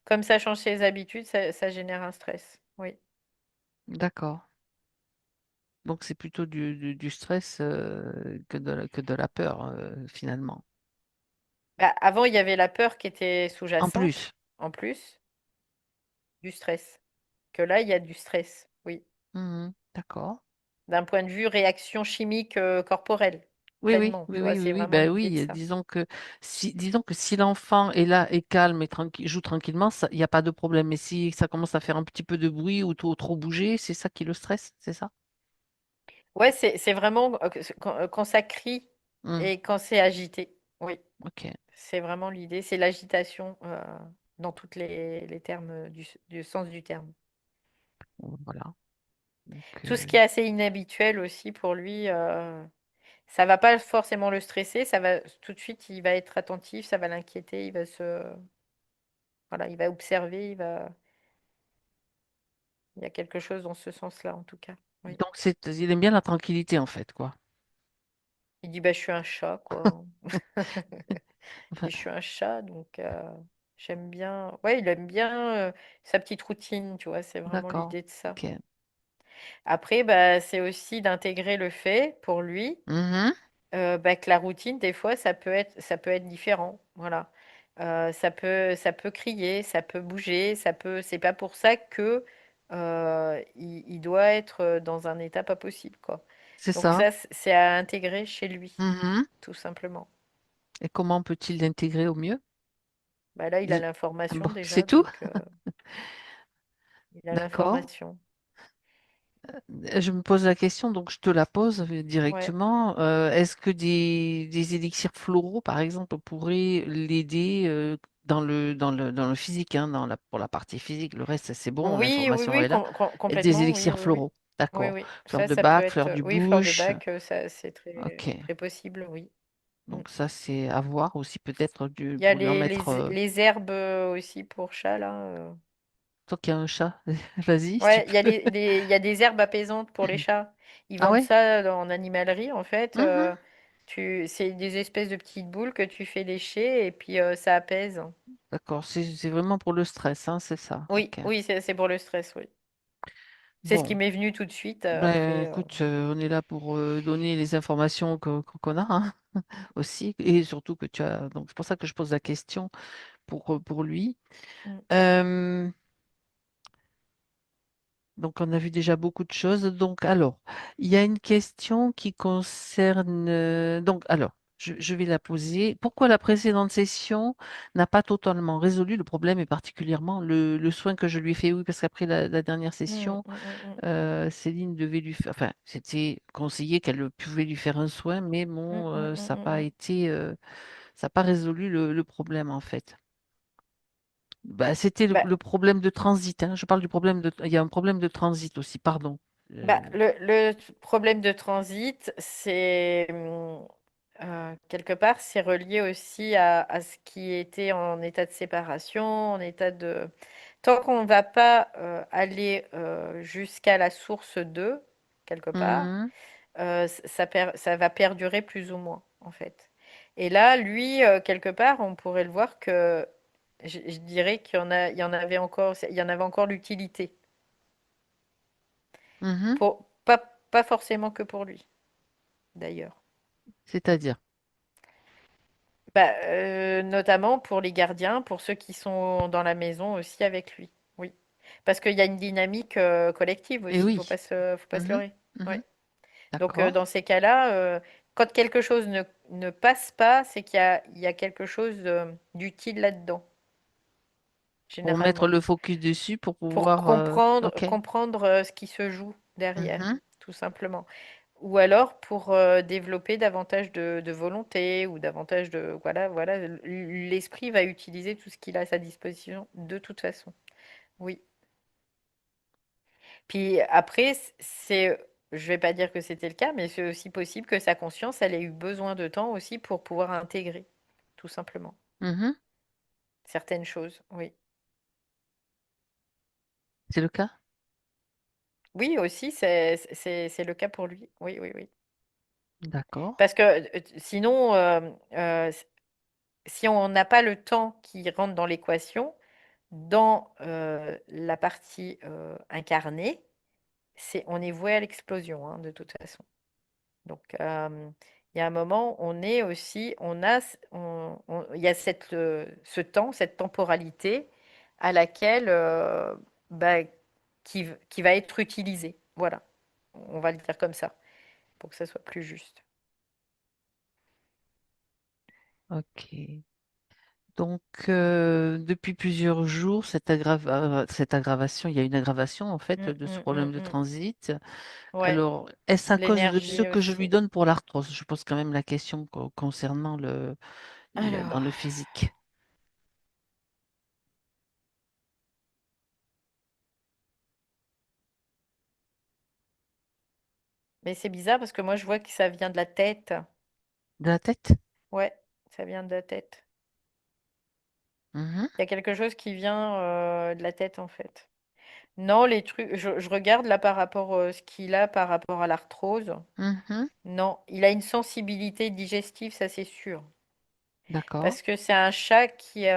Comme ça change ses habitudes, ça génère un stress. Oui. d'accord. Donc c'est plutôt du stress que de la peur finalement. Bah, avant, il y avait la peur qui était En plus. sous-jacente, en plus du stress. Que là, il y a du stress, oui. Mhm. D'accord. D'un point de vue réaction chimique corporelle, Oui, oui, pleinement. oui, Tu vois, oui, oui, c'est oui, vraiment ben l'idée de oui. ça. Disons que si l'enfant est là, est calme et tranquille, joue tranquillement, il n'y a pas de problème. Mais si ça commence à faire un petit peu de bruit ou trop bouger, c'est ça qui le stresse, c'est ça? Ouais, c'est vraiment quand ça crie Hmm. et quand c'est agité. Oui, Ok, c'est vraiment l'idée. C'est l'agitation dans toutes les termes du sens du terme. bon, voilà. Donc, Tout ce qui est assez inhabituel aussi pour lui, ça va pas forcément le stresser, ça va tout de suite, il va être attentif, ça va l'inquiéter, voilà, il va observer, il y a quelque chose dans ce sens-là en tout cas. Oui. donc il aime bien la tranquillité en fait, quoi. Il dit bah je suis un chat quoi. Il dit je suis un chat donc j'aime bien. Ouais, il aime bien sa petite routine, tu vois, c'est vraiment D'accord. l'idée de ça. Ok. Après, bah, c'est aussi d'intégrer le fait pour lui Mhm. bah, que la routine, des fois, ça peut être différent. Voilà. Ça peut crier, ça peut bouger, c'est pas pour ça que il doit être dans un état pas possible, quoi. C'est Donc ça. ça, c'est à intégrer chez lui, Mhm. tout simplement. Et comment peut-il l'intégrer au mieux? Bah là, il a Dis- l'information Bon, c'est déjà, tout? donc il a D'accord. l'information. Je me pose la question, donc je te la pose Ouais. directement. Est-ce que des élixirs floraux, par exemple, pourraient l'aider dans le physique, hein, pour la partie physique? Le reste, c'est bon, Oui, oui, l'information oui, est là. Et des complètement, oui, élixirs oui, oui. floraux, Oui, d'accord. oui. Fleur de Ça peut bac, être, fleur du oui, fleur de bush. bac, ça, c'est très, Ok. très possible, oui. Mm. Donc ça, c'est à voir aussi peut-être Il y a pour lui en les, mettre. les, les herbes aussi pour chat, là. Toi qui as un chat, vas-y, si tu Ouais, il y a peux. il y a des herbes apaisantes pour les chats. Ils Ah vendent ouais? ça en animalerie, en fait. Mhm. C'est des espèces de petites boules que tu fais lécher et puis ça apaise. D'accord, c'est vraiment pour le stress, hein, c'est ça. Oui, Ok. oui, c'est pour le stress, oui. C'est ce qui Bon. m'est venu tout de suite Ben, après. écoute, on est là pour donner les informations qu'on a hein, aussi, et surtout que tu as. Donc, c'est pour ça que je pose la question pour lui. Mm. Euh, Donc, on a vu déjà beaucoup de choses. Donc, alors, il y a une question qui concerne... Donc, alors, je vais la poser. Pourquoi la précédente session n'a pas totalement résolu le problème et particulièrement le soin que je lui ai fait? Oui, parce qu'après la dernière Mm, session, mm, mm, mm. Céline devait lui faire... Enfin, c'était conseillé qu'elle pouvait lui faire un soin, mais Mm, bon, mm, mm, ça n'a mm, pas mm. été... ça n'a pas résolu le problème, en fait. Bah, c'était Bah, le problème de transit, hein. Je parle du problème de... Il y a un problème de transit aussi, pardon. bah, Euh, le problème de transit, quelque part, c'est relié aussi à ce qui était en état de séparation, en état de... Tant qu'on ne va pas aller jusqu'à la source d'eux, quelque part, mhm. ça va perdurer plus ou moins, en fait. Et là, lui, quelque part, on pourrait le voir que je dirais il y en avait encore, il y en avait encore l'utilité. Mhm. Pas forcément que pour lui, d'ailleurs. C'est-à-dire. Bah, notamment pour les gardiens, pour ceux qui sont dans la maison aussi avec lui. Oui. Parce qu'il y a une dynamique collective Eh aussi, oui. faut pas se Mhm. leurrer. Ouais. Mhm. Donc D'accord. dans ces cas-là, quand quelque chose ne passe pas, c'est il y a quelque chose d'utile là-dedans, Pour mettre généralement. le focus dessus, pour Pour pouvoir... OK. comprendre ce qui se joue derrière, Mhm. tout simplement. Ou alors pour développer davantage de volonté ou davantage de... Voilà, voilà, l'esprit va utiliser tout ce qu'il a à sa disposition de toute façon. Oui. Puis après, je vais pas dire que c'était le cas, mais c'est aussi possible que sa conscience, elle ait eu besoin de temps aussi pour pouvoir intégrer, tout simplement, Mhm. certaines choses. Oui. C'est le cas? Oui, aussi, c'est le cas pour lui. Oui, oui, oui. D'accord. Parce que sinon, si on n'a pas le temps qui rentre dans l'équation, dans la partie incarnée, on est voué à l'explosion, hein, de toute façon. Donc, il y a un moment, on est aussi, il y a ce temps, cette temporalité à laquelle, bah, qui va être utilisée. Voilà, on va le dire comme ça, pour que ça soit plus juste. OK. Donc, depuis plusieurs jours, cette aggravation, il y a une aggravation en fait Mm, de ce mm, problème mm, de mm. transit. Ouais, Alors, est-ce à cause de ce l'énergie que je lui aussi. donne pour l'arthrose? Je pose quand même la question concernant dans Alors, le physique. mais c'est bizarre parce que moi, je vois que ça vient de la tête. De la tête? Ouais, ça vient de la tête. Mhm, Il y a quelque chose qui vient de la tête, en fait. Non, les trucs, je regarde là par rapport ce qu'il a par rapport à l'arthrose. mhm. Non, il a une sensibilité digestive, ça c'est sûr. D'accord. Parce que c'est un chat qui,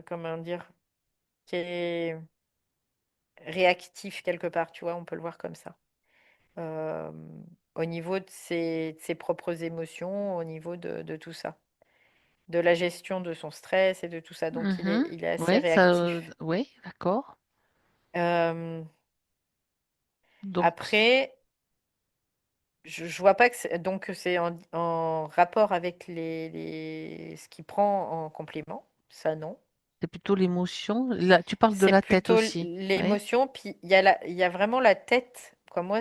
comment dire, qui est réactif quelque part, tu vois, on peut le voir comme ça. Euh, Au niveau de ses propres émotions, au niveau de tout ça. De la gestion de son stress et de tout ça. Donc Mhm. il est assez Oui, ça, réactif. oui, d'accord. Euh, Donc, Après, je vois pas que donc c'est en rapport avec ce qu'il prend en complément, ça non. c'est plutôt l'émotion. Là, tu parles de C'est la tête plutôt aussi. Oui. l'émotion, puis il y a vraiment la tête. Quoi, moi,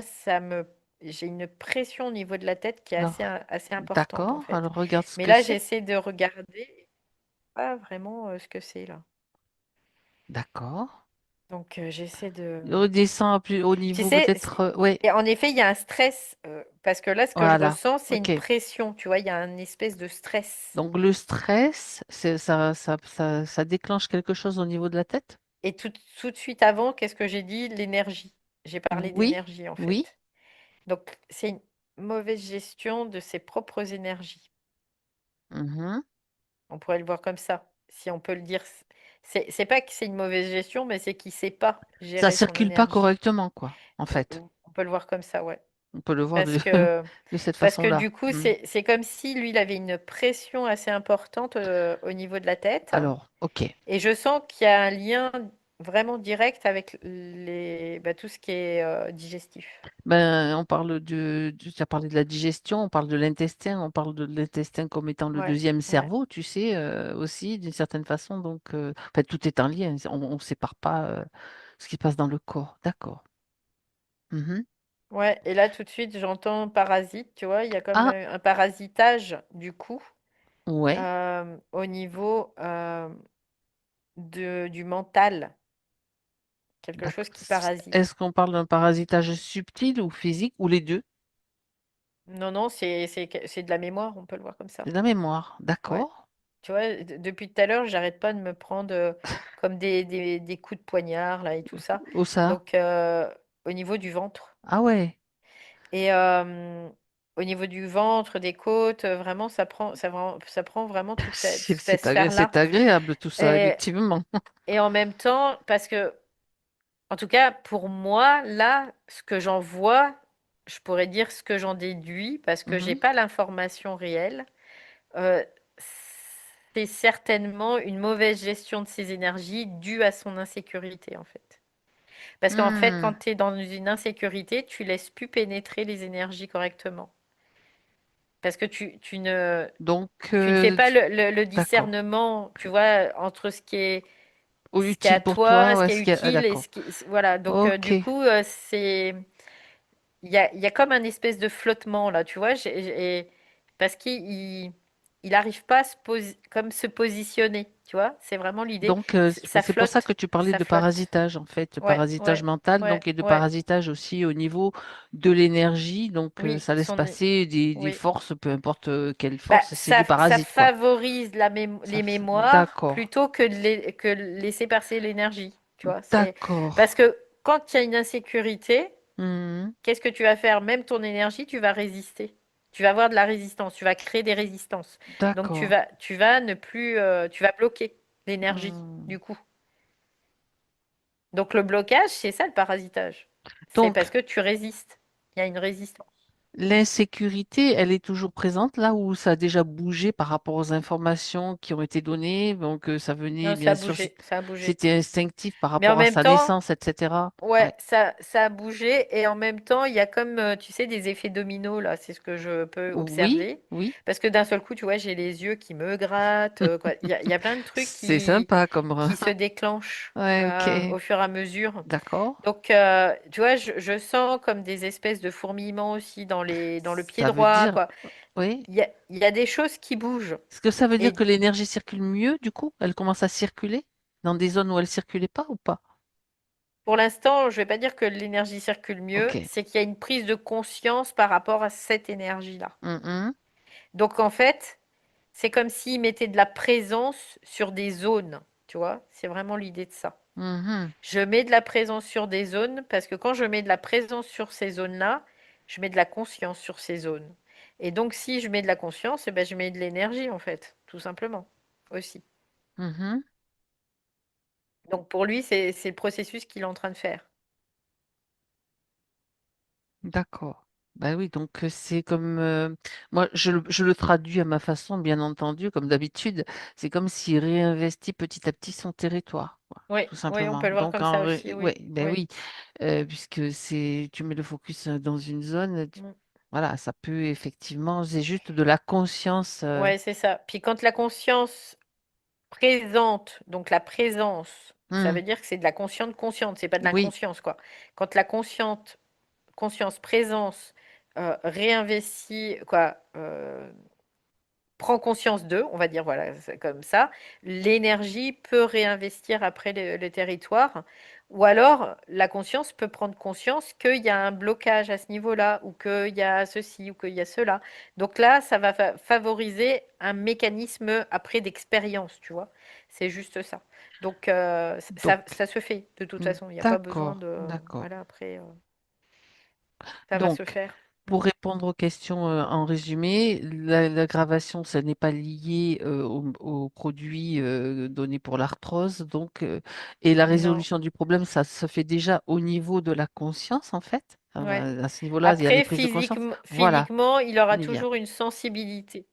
j'ai une pression au niveau de la tête qui est Alors, assez importante en d'accord. fait. Alors, regarde ce Mais que là, c'est. j'essaie de regarder pas vraiment ce que c'est là. D'accord. Donc j'essaie de... Redescends à plus haut Tu niveau, sais, peut-être. Oui, et en effet, il y a un stress, parce que là, ce que je voilà. ressens, c'est une OK. pression, tu vois, il y a un espèce de stress. Donc, le stress, ça déclenche quelque chose au niveau de la tête? Et tout de suite avant, qu'est-ce que j'ai dit? L'énergie. J'ai parlé Oui, d'énergie, en oui. fait. Donc, c'est une mauvaise gestion de ses propres énergies. Mhm. On pourrait le voir comme ça, si on peut le dire. C'est pas que c'est une mauvaise gestion, mais c'est qu'il sait pas Ça gérer son circule pas énergie. correctement, quoi, en fait. On peut le voir comme ça, ouais. On peut le voir Parce que, de cette parce que façon-là. du coup, Mm. c'est comme si lui, il avait une pression assez importante au niveau de la tête. Alors, OK. Et je sens qu'il y a un lien. vraiment direct avec tout ce qui est digestif. Ben, on parle tu as parlé de la digestion, on parle de l'intestin, on parle de l'intestin comme étant le Ouais, deuxième ouais. cerveau, tu sais, aussi, d'une certaine façon. Donc, enfin, tout est en lien. On ne sépare pas ce qui se passe dans le corps. D'accord. Mhm. Ouais, et là tout de suite j'entends parasite, tu vois, il y a comme Ah, un parasitage du coup ouais. au niveau du mental, quelque D'accord. chose qui parasite. Est-ce qu'on parle d'un parasitage subtil ou physique ou les deux? Non, non, c'est de la mémoire, on peut le voir comme ça. C'est la mémoire. Ouais. D'accord. Tu vois, depuis tout à l'heure, j'arrête pas de me prendre comme des coups de poignard là et tout ça. Où ça? Donc au niveau du ventre. Ah ouais. Et au niveau du ventre, des côtes, vraiment, ça prend vraiment toute cette C'est sphère-là. agréable tout ça, Et, effectivement. et en même temps, parce que, en tout cas, pour moi, là, ce que j'en vois, je pourrais dire ce que j'en déduis, parce que j'ai Mhm. pas l'information réelle. euh, c'est certainement une mauvaise gestion de ses énergies due à son insécurité, en fait. Parce qu'en fait, Hmm. quand tu es dans une insécurité, tu laisses plus pénétrer les énergies correctement. Parce que Donc, tu ne fais pas le d'accord. discernement, tu vois, entre Ou ce qui est à utile pour toi, toi, ce ouais, qui est ah, utile et d'accord. ce qui... Voilà, donc Ok. du coup, il y a comme un espèce de flottement là, tu vois, parce il arrive pas à comme se positionner, tu vois, c'est vraiment l'idée, Donc, ça c'est pour ça que flotte, tu parlais ça de flotte. parasitage, en fait, de Ouais, parasitage ouais, mental, ouais, donc, et de ouais, parasitage aussi au niveau de l'énergie. Donc, oui, ça laisse passer des oui. forces, peu importe quelle Bah, force, c'est du ça parasite, quoi. favorise les mémoires D'accord. plutôt que laisser passer l'énergie. Tu vois, D'accord. parce que quand il y a une insécurité, Mhm. qu'est-ce que tu vas faire? Même ton énergie, tu vas résister. Tu vas avoir de la résistance, tu vas créer des résistances. Donc D'accord. tu vas ne plus, tu vas bloquer l'énergie, Hmm. du coup. Donc le blocage, c'est ça le parasitage. C'est parce Donc, que tu résistes. Il y a une résistance. l'insécurité, elle est toujours présente là où ça a déjà bougé par rapport aux informations qui ont été données. Donc, ça venait, Non, ça bien a sûr, bougé, ça a bougé. c'était instinctif par Mais en rapport à même sa temps, naissance, etc. ouais, Ouais. ça a bougé et en même temps, il y a comme, tu sais, des effets dominos là, c'est ce que je peux Oui, observer. oui. Parce que d'un seul coup, tu vois, j'ai les yeux qui me grattent, quoi. Il y a plein de trucs C'est sympa comme... qui se déclenchent Ouais, ok. au fur et à mesure. D'accord. Donc, tu vois, je sens comme des espèces de fourmillements aussi dans le pied Ça veut droit, dire... quoi. Oui. Il y a des choses qui bougent. Est-ce que ça veut dire Et que l'énergie circule mieux, du coup? Elle commence à circuler dans des zones où elle circulait pas ou pas? pour l'instant, je vais pas dire que l'énergie circule mieux, Ok. c'est qu'il y a une prise de conscience par rapport à cette énergie-là. Mhm, Donc en fait, c'est comme s'ils mettaient de la présence sur des zones, tu vois? C'est vraiment l'idée de ça. mhm, Je mets de la présence sur des zones parce que quand je mets de la présence sur ces zones-là, je mets de la conscience sur ces zones. Et donc si je mets de la conscience, eh ben, je mets de l'énergie en fait, tout simplement, aussi. mhm. Donc pour lui, c'est le processus qu'il est en train de faire. D'accord. Bah oui, donc c'est comme moi je le traduis à ma façon, bien entendu, comme d'habitude. C'est comme s'il réinvestit petit à petit son territoire, quoi, Oui, tout oui, on peut simplement. le voir Donc comme ça aussi, ouais, oui, ben oui. oui, puisque c'est tu mets le focus dans une zone, Mm. voilà, ça peut effectivement, c'est juste de la conscience. Ouais, c'est ça. Puis quand la conscience présente, donc la présence, ça Hmm, veut dire que c'est de la consciente consciente, c'est pas de oui. l'inconscience, quoi. Quand la conscience présence réinvestit, quoi, prend conscience d'eux, on va dire, voilà, c'est comme ça, l'énergie peut réinvestir après le territoire, ou alors la conscience peut prendre conscience qu'il y a un blocage à ce niveau-là, ou qu'il y a ceci, ou qu'il y a cela. Donc là, ça va favoriser un mécanisme après d'expérience, tu vois. C'est juste ça. Donc Donc ça se fait de toute façon. Il n'y a pas besoin d'accord, de... d'accord. Voilà, après, ça va se Donc faire. Mm. pour répondre aux questions en résumé, l'aggravation, ça n'est pas lié aux produits donnés pour l'arthrose, donc, et la Non. résolution du problème, ça se fait déjà au niveau de la conscience, en fait. Ouais. À ce niveau-là, il y a les Après, prises de conscience. Voilà, physiquement, il aura on y vient. toujours une sensibilité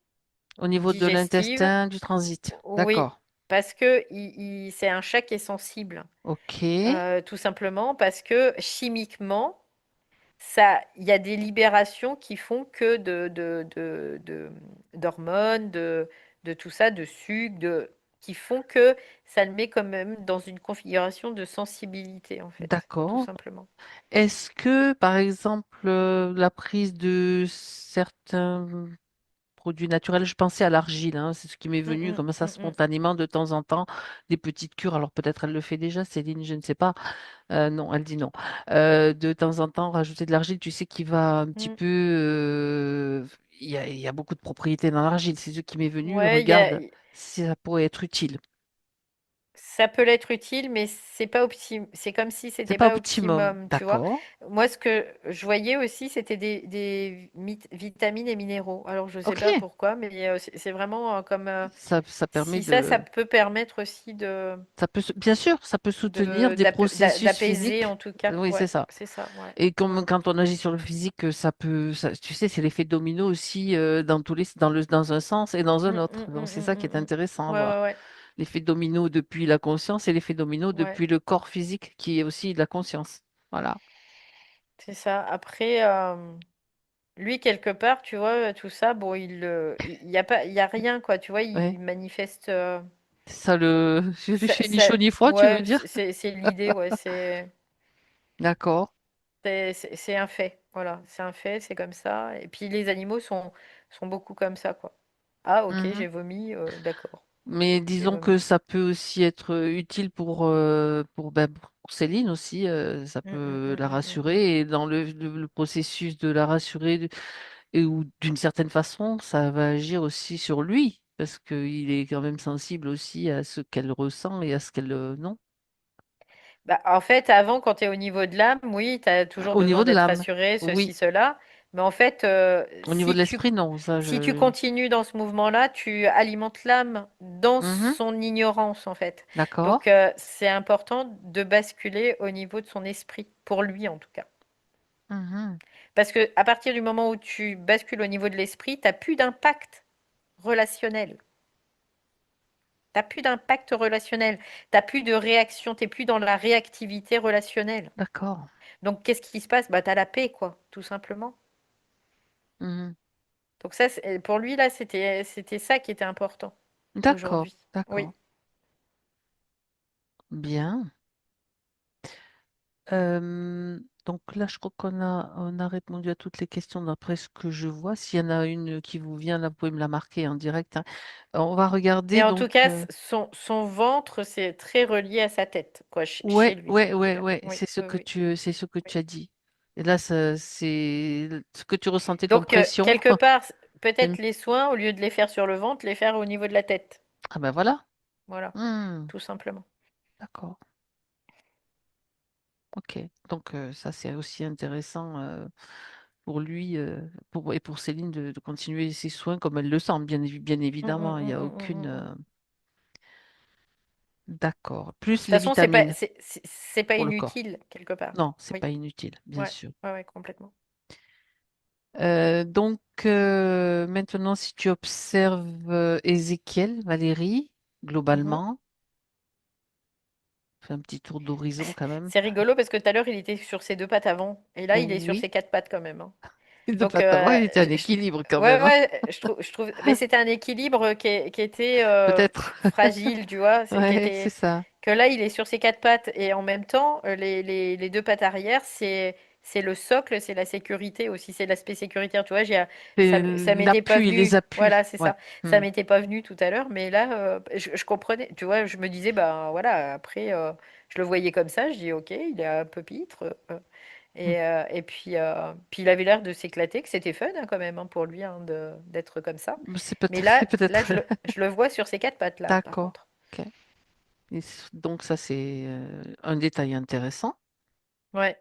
Au niveau de digestive. l'intestin, du transit. Oui, D'accord. parce que c'est un chat qui est sensible. Ok, Tout simplement parce que chimiquement, il y a des libérations qui font que d'hormones, de tout ça, de sucre, qui font que ça le met quand même dans une configuration de sensibilité, en fait, tout d'accord. simplement. Est-ce que, par exemple, la prise de certains produits naturels, je pensais à l'argile, hein, c'est ce qui m'est Mm, venu mm, comme ça mm, mm. spontanément de temps en temps, des petites cures. Alors peut-être elle le fait déjà, Céline, je ne sais pas. Non, elle dit non. De temps en temps, rajouter de l'argile, tu sais qu'il va un petit Mm. peu. Il y a beaucoup de propriétés dans l'argile. C'est ce qui m'est venu. Ouais, Regarde si ça pourrait être utile. ça peut l'être utile, mais c'est pas c'est comme si C'est c'était pas pas optimum. optimum, tu vois. D'accord. Moi, ce que je voyais aussi, c'était des vitamines et minéraux. Alors, je sais Ok. pas pourquoi, mais c'est vraiment comme Ça permet si ça de. peut permettre aussi Bien sûr, ça peut soutenir des processus d'apaiser physiques. en tout cas. Oui, c'est Ouais, ça. c'est ça, ouais. Et Ouais. comme quand on agit sur le physique, tu sais, c'est l'effet domino aussi dans dans un sens et dans un autre. Donc c'est ça qui est intéressant à Ouais, ouais, voir. ouais, L'effet domino depuis la conscience et l'effet domino ouais, depuis le corps physique qui est aussi de la conscience. Voilà. c'est ça. Après, lui, quelque part, tu vois, tout ça, bon, il y a pas, il y a rien, quoi, tu vois, Ouais. il manifeste. C'est ça le. Je Ça, suis ni chaud ni froid, tu veux ouais, dire? c'est l'idée, ouais, D'accord. c'est un fait, voilà, c'est un fait, c'est comme ça. Et puis les animaux sont beaucoup comme ça, quoi. Ah, ok, Mhm. j'ai vomi, d'accord, ok, Mais j'ai disons que vomi. ça peut aussi être utile pour Céline aussi. Ça peut la Mm. rassurer et dans le processus de la rassurer et ou d'une certaine façon, ça va agir aussi sur lui parce qu'il est quand même sensible aussi à ce qu'elle ressent et à ce qu'elle non. Bah, en fait, avant, quand tu es au niveau de l'âme, oui, tu as toujours Au niveau besoin de d'être l'âme, rassuré, ceci, oui. cela. Mais en fait, Au niveau de l'esprit, non. Ça, si tu je. continues dans ce mouvement-là, tu alimentes l'âme dans Mhm. son ignorance, en fait. D'accord. Donc, c'est important de basculer au niveau de son esprit, pour lui en tout cas. Mhm. Parce que à partir du moment où tu bascules au niveau de l'esprit, tu n'as plus d'impact relationnel. T'as plus d'impact relationnel. T'as plus de réaction. T'es plus dans la réactivité relationnelle. D'accord. Donc, qu'est-ce qui se passe? Bah, t'as la paix, quoi, tout simplement. Mhm. Donc ça, pour lui, là, c'était ça qui était important D'accord. aujourd'hui. Oui. D'accord. Bien. Donc là, je crois on a répondu à toutes les questions d'après ce que je vois. S'il y en a une qui vous vient, là, vous pouvez me la marquer en direct, hein. On va Mais regarder en tout donc. cas, son ventre, c'est très relié à sa tête, quoi, chez Ouais, lui, ouais, en tout ouais, cas. ouais. Oui, oui, oui, C'est ce que oui. tu as dit. Et là, c'est ce que tu ressentais comme Donc, pression. quelque part, c'est- peut-être les soins, au lieu de les faire sur le ventre, les faire au niveau de la tête. Ah ben voilà. Voilà, Hmm, tout simplement. d'accord. Ok. Donc ça, c'est aussi intéressant pour lui et pour Céline de continuer ses soins comme elle le sent, bien Mm, mm, évidemment. Il n'y a mm, mm, mm, aucune. mm. D'accord. De Plus toute les façon, vitamines c'est pas pour le corps. inutile, quelque part. Non, c'est Oui, pas inutile, bien ouais, sûr. ouais, ouais, complètement. Donc maintenant, si tu observes Ézéchiel, Valérie, Mhm. globalement, fais un petit tour d'horizon quand même. C'est rigolo parce que tout à l'heure, il était sur ses deux pattes avant, et là, il est sur Oui, ses quatre pattes quand même, hein. de Donc, plate avant, il était un équilibre quand ouais, même, hein. ouais, je trouve, mais c'était un équilibre qui était Peut-être. fragile, tu vois, Ouais, c'est ça. que là, il est sur ses quatre pattes et en même temps, les deux pattes arrière, c'est le socle, c'est la sécurité aussi, c'est l'aspect sécuritaire, tu vois, C'est ça m'était pas l'appui, les venu, voilà, appuis. c'est Ouais. ça, ça Hmm. m'était pas venu tout à l'heure, mais là, je comprenais, tu vois, je me disais, ben voilà, après, je le voyais comme ça, je dis, ok, il est un peu pitre. Hmm. Et puis, puis il avait l'air de s'éclater, que c'était fun hein, quand même hein, pour lui hein, d'être comme ça. Mais C'est peut-être. je le vois sur ses quatre pattes là, par D'accord. contre. Ok. Donc ça, c'est un détail intéressant. Ouais.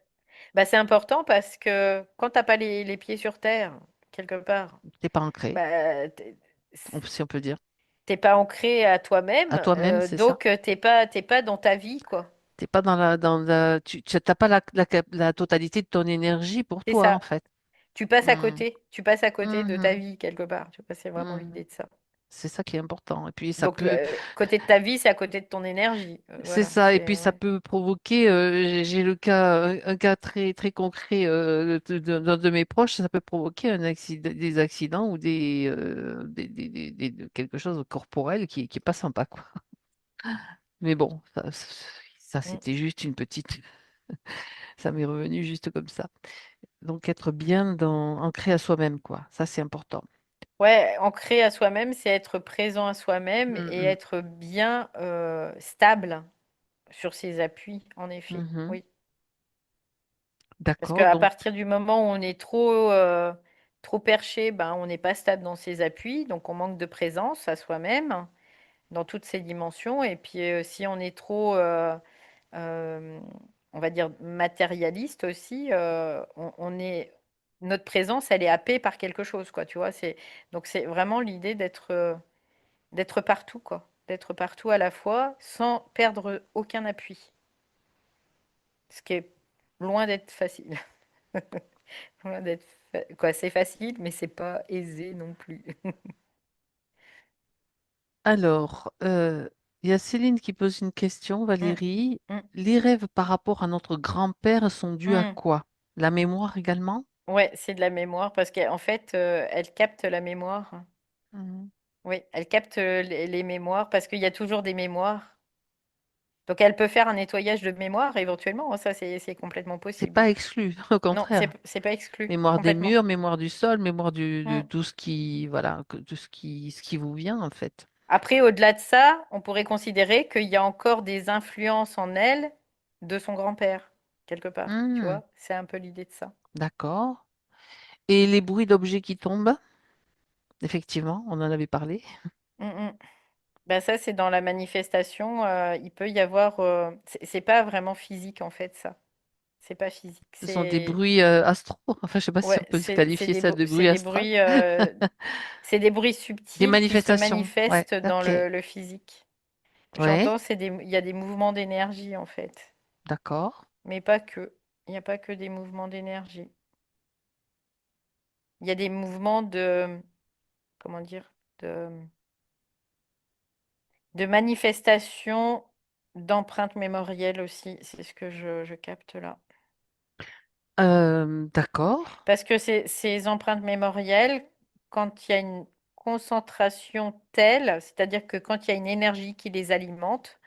Bah, c'est important parce que quand t'as pas les pieds sur terre, quelque part, T'es pas ancré, bah, si on peut dire. t'es pas ancré à À toi-même, toi-même, c'est ça. donc t'es pas dans ta vie, quoi. T'es pas tu t'as pas la totalité de ton énergie pour C'est toi, en ça. fait. Tu passes à Hmm. côté. Tu passes à côté de ta Mhm. vie, quelque part. Tu vois, c'est vraiment Mhm. l'idée de ça. C'est ça qui est important. Et puis ça Donc, peut, côté de ta vie, c'est à côté de ton énergie. c'est Voilà, ça. Et puis c'est ça ouais. peut provoquer. J'ai le cas, un cas très très concret d'un de mes proches. Ça peut provoquer un accident, des accidents ou quelque chose de corporel qui est pas sympa, quoi. Mais bon, ça Mm. c'était juste une petite. Ça m'est revenu juste comme ça. Donc être bien ancré à soi-même, quoi. Ça c'est important. Ouais, ancrer à soi-même, c'est être présent à soi-même Mm, et mm. être bien stable sur ses appuis, en effet. Mhm. Oui. Parce D'accord. qu'à Donc partir du moment où on est trop perché, ben, on n'est pas stable dans ses appuis, donc on manque de présence à soi-même dans toutes ses dimensions. Et puis si on est trop, euh, on va dire, matérialiste aussi, notre présence, elle est happée par quelque chose, quoi, tu vois. Donc c'est vraiment l'idée d'être partout, quoi. D'être partout à la fois sans perdre aucun appui. Ce qui est loin d'être facile. Loin d'être quoi, c'est facile, mais c'est pas aisé non plus. alors, il y a Céline qui pose une question, Mm, Valérie. mm, Les rêves par rapport à notre grand-père sont dus à mm. quoi? La mémoire également? Ouais, c'est de la mémoire parce qu'en fait, elle capte la mémoire. Mhm. Oui, elle capte les mémoires parce qu'il y a toujours des mémoires. Donc elle peut faire un nettoyage de mémoire éventuellement, hein, ça c'est complètement C'est possible. pas exclu, au Non, contraire. c'est pas exclu, Mémoire des complètement. murs, mémoire du sol, mémoire de Mm. tout ce qui, voilà, de ce qui vous vient en fait. Après, au-delà de ça, on pourrait considérer qu'il y a encore des influences en elle de son grand-père, quelque part. Tu Hmm, vois? C'est un peu l'idée de ça. d'accord. Et les bruits d'objets qui tombent? Effectivement, on en avait parlé. Mm, mm. Bah ça, c'est dans la manifestation. Il peut y avoir. C'est pas vraiment physique en fait, ça. C'est pas physique. Ce sont des C'est bruits astraux. Enfin, je sais pas si on ouais, peut qualifier ça de bruit c'est des astral. bruits. C'est des bruits Des subtils qui se manifestations. Ouais, manifestent dans ok. le physique. Ouais, J'entends, il y a des mouvements d'énergie en fait, d'accord. mais pas que. Il n'y a pas que des mouvements d'énergie. Il y a des mouvements de, comment dire, de, de manifestation d'empreintes mémorielles aussi. C'est ce que je capte là. D'accord. Parce que ces empreintes mémorielles, quand il y a une concentration telle, c'est-à-dire que quand il y a une énergie qui les alimente,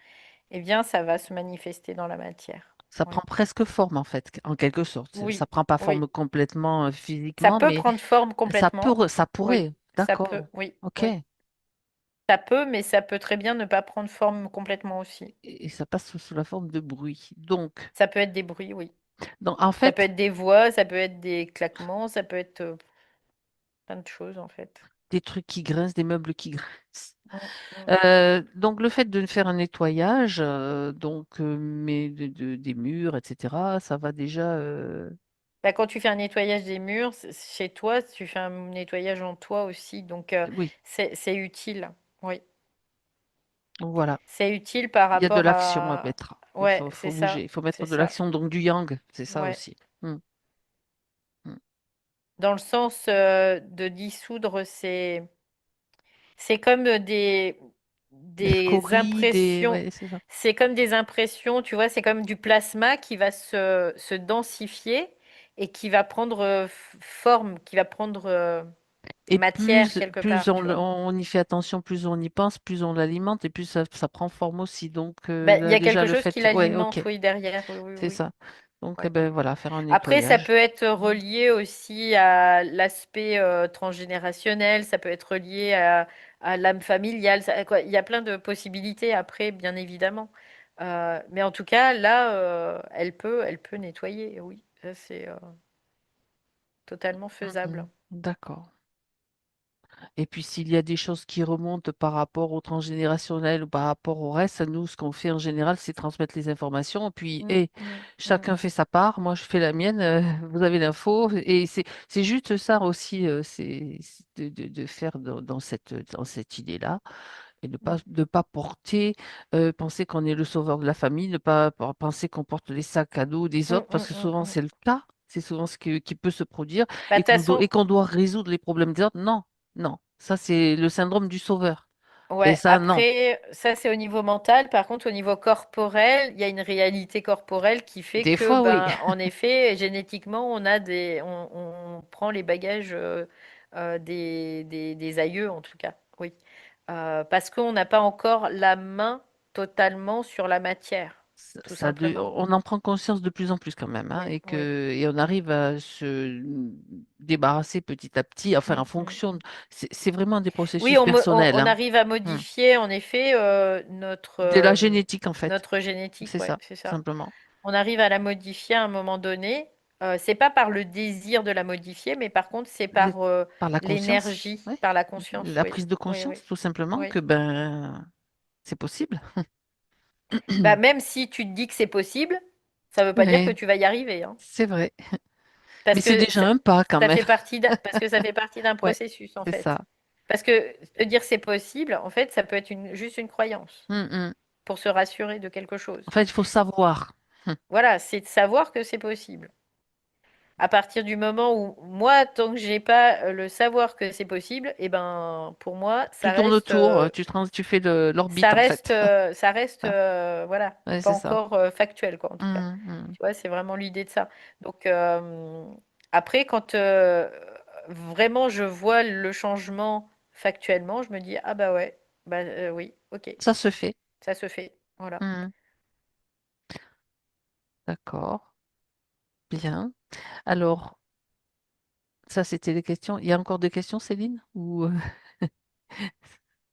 eh bien, ça va se manifester dans la matière. Ça Oui, prend presque forme en fait, en quelque sorte. Ça oui, prend pas oui. forme complètement Ça physiquement, peut mais prendre forme complètement. ça Oui, pourrait. ça peut, D'accord. oui, Ok. oui. Ça peut, mais ça peut très bien ne pas prendre forme complètement aussi. Et ça passe sous la forme de bruit. Donc, Ça peut être des bruits, oui. en Ça peut fait, être des voix, ça peut être des claquements, ça peut être plein de choses en fait. des trucs qui grincent, des meubles qui grincent. Mm, mm. Donc le fait de faire un nettoyage, mais des murs, etc., ça va déjà. Bah, quand tu fais un nettoyage des murs, chez toi, tu fais un nettoyage en toi aussi, donc Oui, c'est utile. Oui, donc voilà. c'est utile par Il y a de rapport l'action à à... mettre. Ouais, c'est Faut bouger. ça, Il faut c'est mettre de ça. l'action, donc du yang. C'est ça Ouais. aussi. Mm, mm. Dans le sens de dissoudre, c'est comme Les des scories, impressions. ouais, c'est ça. C'est comme des impressions, tu vois, c'est comme du plasma qui va se densifier et qui va prendre forme, qui va prendre Et matière quelque part, tu vois. on y fait attention, plus on y pense, plus on l'alimente, et plus ça prend forme aussi. Donc Ben, il y là, a déjà quelque le chose qui fait, ouais, ok, l'alimente, oui, derrière. Oui, oui, c'est oui. ça. Donc eh Ouais. ben voilà, faire un Après, ça peut nettoyage. être Mm. relié aussi à l'aspect transgénérationnel, ça peut être relié à l'âme familiale. Quoi, il y a plein de possibilités après, bien évidemment. Mais en tout cas, là, elle peut nettoyer, oui. Ça, c'est totalement faisable. Mhm. D'accord. Et puis s'il y a des choses qui remontent par rapport au transgénérationnel ou par rapport au reste, nous, ce qu'on fait en général, c'est transmettre les informations. Puis, Mm, et mm, mm. chacun fait sa part. Moi, je fais la mienne. Vous avez l'info. Et c'est juste ça aussi, c'est de faire dans cette idée-là et Mm, de pas porter, penser qu'on est le sauveur de la famille, ne pas penser qu'on porte les sacs à dos des mm, autres, parce mm, que mm, souvent mm. c'est le cas. C'est souvent qui peut se produire Bah, de toute façon, et qu'on doit résoudre les problèmes des autres. Non, non. Ça, c'est le syndrome du sauveur. Et Ouais, ça, non. après, ça c'est au niveau mental. Par contre, au niveau corporel, il y a une réalité corporelle qui fait Des que, fois, oui. ben, en effet, génétiquement, on prend les bagages des aïeux, en tout cas. Oui. Parce qu'on n'a pas encore la main totalement sur la matière, tout simplement. On en prend conscience de plus en plus quand même, hein, Oui, oui. et on arrive à se débarrasser petit à petit, enfin en Mm, mm, fonction. mm. C'est vraiment des Oui, processus personnels, on hein. arrive à Hmm. modifier, en effet, De la génétique en fait, notre génétique, c'est ouais, ça, c'est ça. simplement. On arrive à la modifier à un moment donné. C'est pas par le désir de la modifier, mais par contre, c'est Le- par Par la conscience, l'énergie, ouais. par la conscience. La Oui, prise de oui, oui, conscience, tout simplement, oui. que ben c'est possible. Bah, même si tu te dis que c'est possible, ça veut pas dire que Oui, tu vas y arriver, hein. c'est vrai. Mais Parce c'est que déjà un pas quand ça même. fait partie parce que ça fait partie d'un Ouais, processus, en c'est ça. fait. Parce que te dire c'est possible, en fait, ça peut être juste une croyance Hmm, hmm. pour se rassurer de quelque En chose. fait, il faut savoir. Hmm. Voilà, c'est de savoir que c'est possible. À partir du moment où moi, tant que j'ai pas le savoir que c'est possible, et ben pour moi, Tu tournes autour, tu fais l'orbite en fait. ça reste, Ah, voilà, ouais, pas c'est ça. encore factuel quoi en tout cas. Hmm, hmm. Tu vois, c'est vraiment l'idée de ça. Donc après, quand vraiment je vois le changement factuellement, je me dis ah bah ouais, bah oui, ok, Ça se fait. ça se fait, voilà. Hmm. D'accord. Bien. Alors, ça, c'était les questions. Il y a encore des questions, Céline? Ou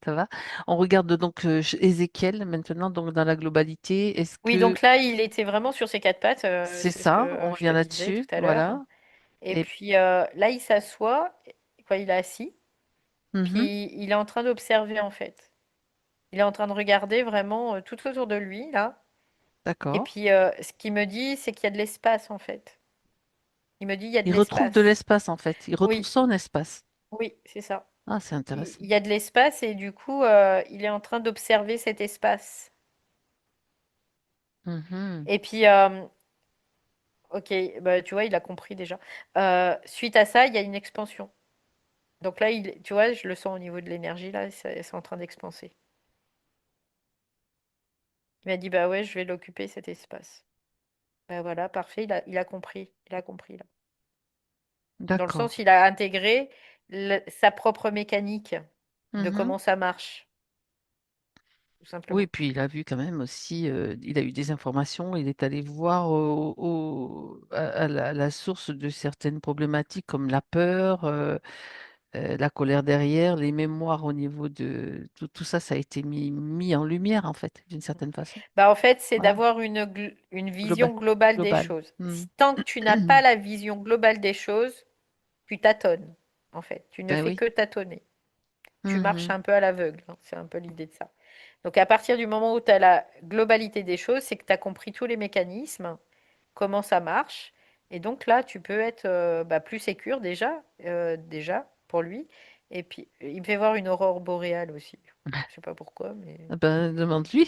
ça va? On regarde donc Ézéchiel maintenant, donc dans la globalité. Est-ce Oui, que donc là, il était vraiment sur ses quatre pattes, c'est c'est ce ça? On que je revient te disais tout là-dessus. à l'heure. Voilà. Et Et puis là, il s'assoit, quoi, il est assis, mhm, puis il est en train d'observer en fait. Il est en train de regarder vraiment tout autour de lui, là. Et d'accord. puis ce qu'il me dit, c'est qu'il y a de l'espace en fait. Il me dit, il y a de Il retrouve de l'espace. l'espace en fait. Il retrouve Oui, son espace. oui, c'est ça. Ah, c'est Il intéressant. y a de l'espace et du coup, il est en train d'observer cet espace. Mhm. Et puis, ok, bah, tu vois, il a compris déjà. Suite à ça, il y a une expansion. Donc là, tu vois, je le sens au niveau de l'énergie, là, c'est en train d'expanser. Il m'a dit, bah ouais, je vais l'occuper cet espace. Bah voilà, parfait, il a compris là. Dans le D'accord. sens, il a intégré sa propre mécanique de Mhm. comment ça marche, tout Oui, simplement. puis il a vu quand même aussi, il a eu des informations, il est allé voir à la source de certaines problématiques comme la peur, la colère derrière, les mémoires au niveau de tout ça, ça a été mis en lumière en fait, d'une certaine façon. Bah, en fait, c'est Voilà, d'avoir une global, vision globale des global. choses. Hmm. Tant que tu n'as pas la vision globale des choses, tu tâtonnes, en fait. Tu ne Ben fais oui. que tâtonner. Tu marches Mhm. un peu à l'aveugle, hein. C'est un peu l'idée de ça. Donc, à partir du moment où tu as la globalité des choses, c'est que tu as compris tous les mécanismes, comment ça marche. Et donc là, tu peux être bah, plus sécure déjà, pour lui. Et puis, il me fait voir une aurore boréale aussi. Je sais pas pourquoi, mais... Ah ben, demande-lui.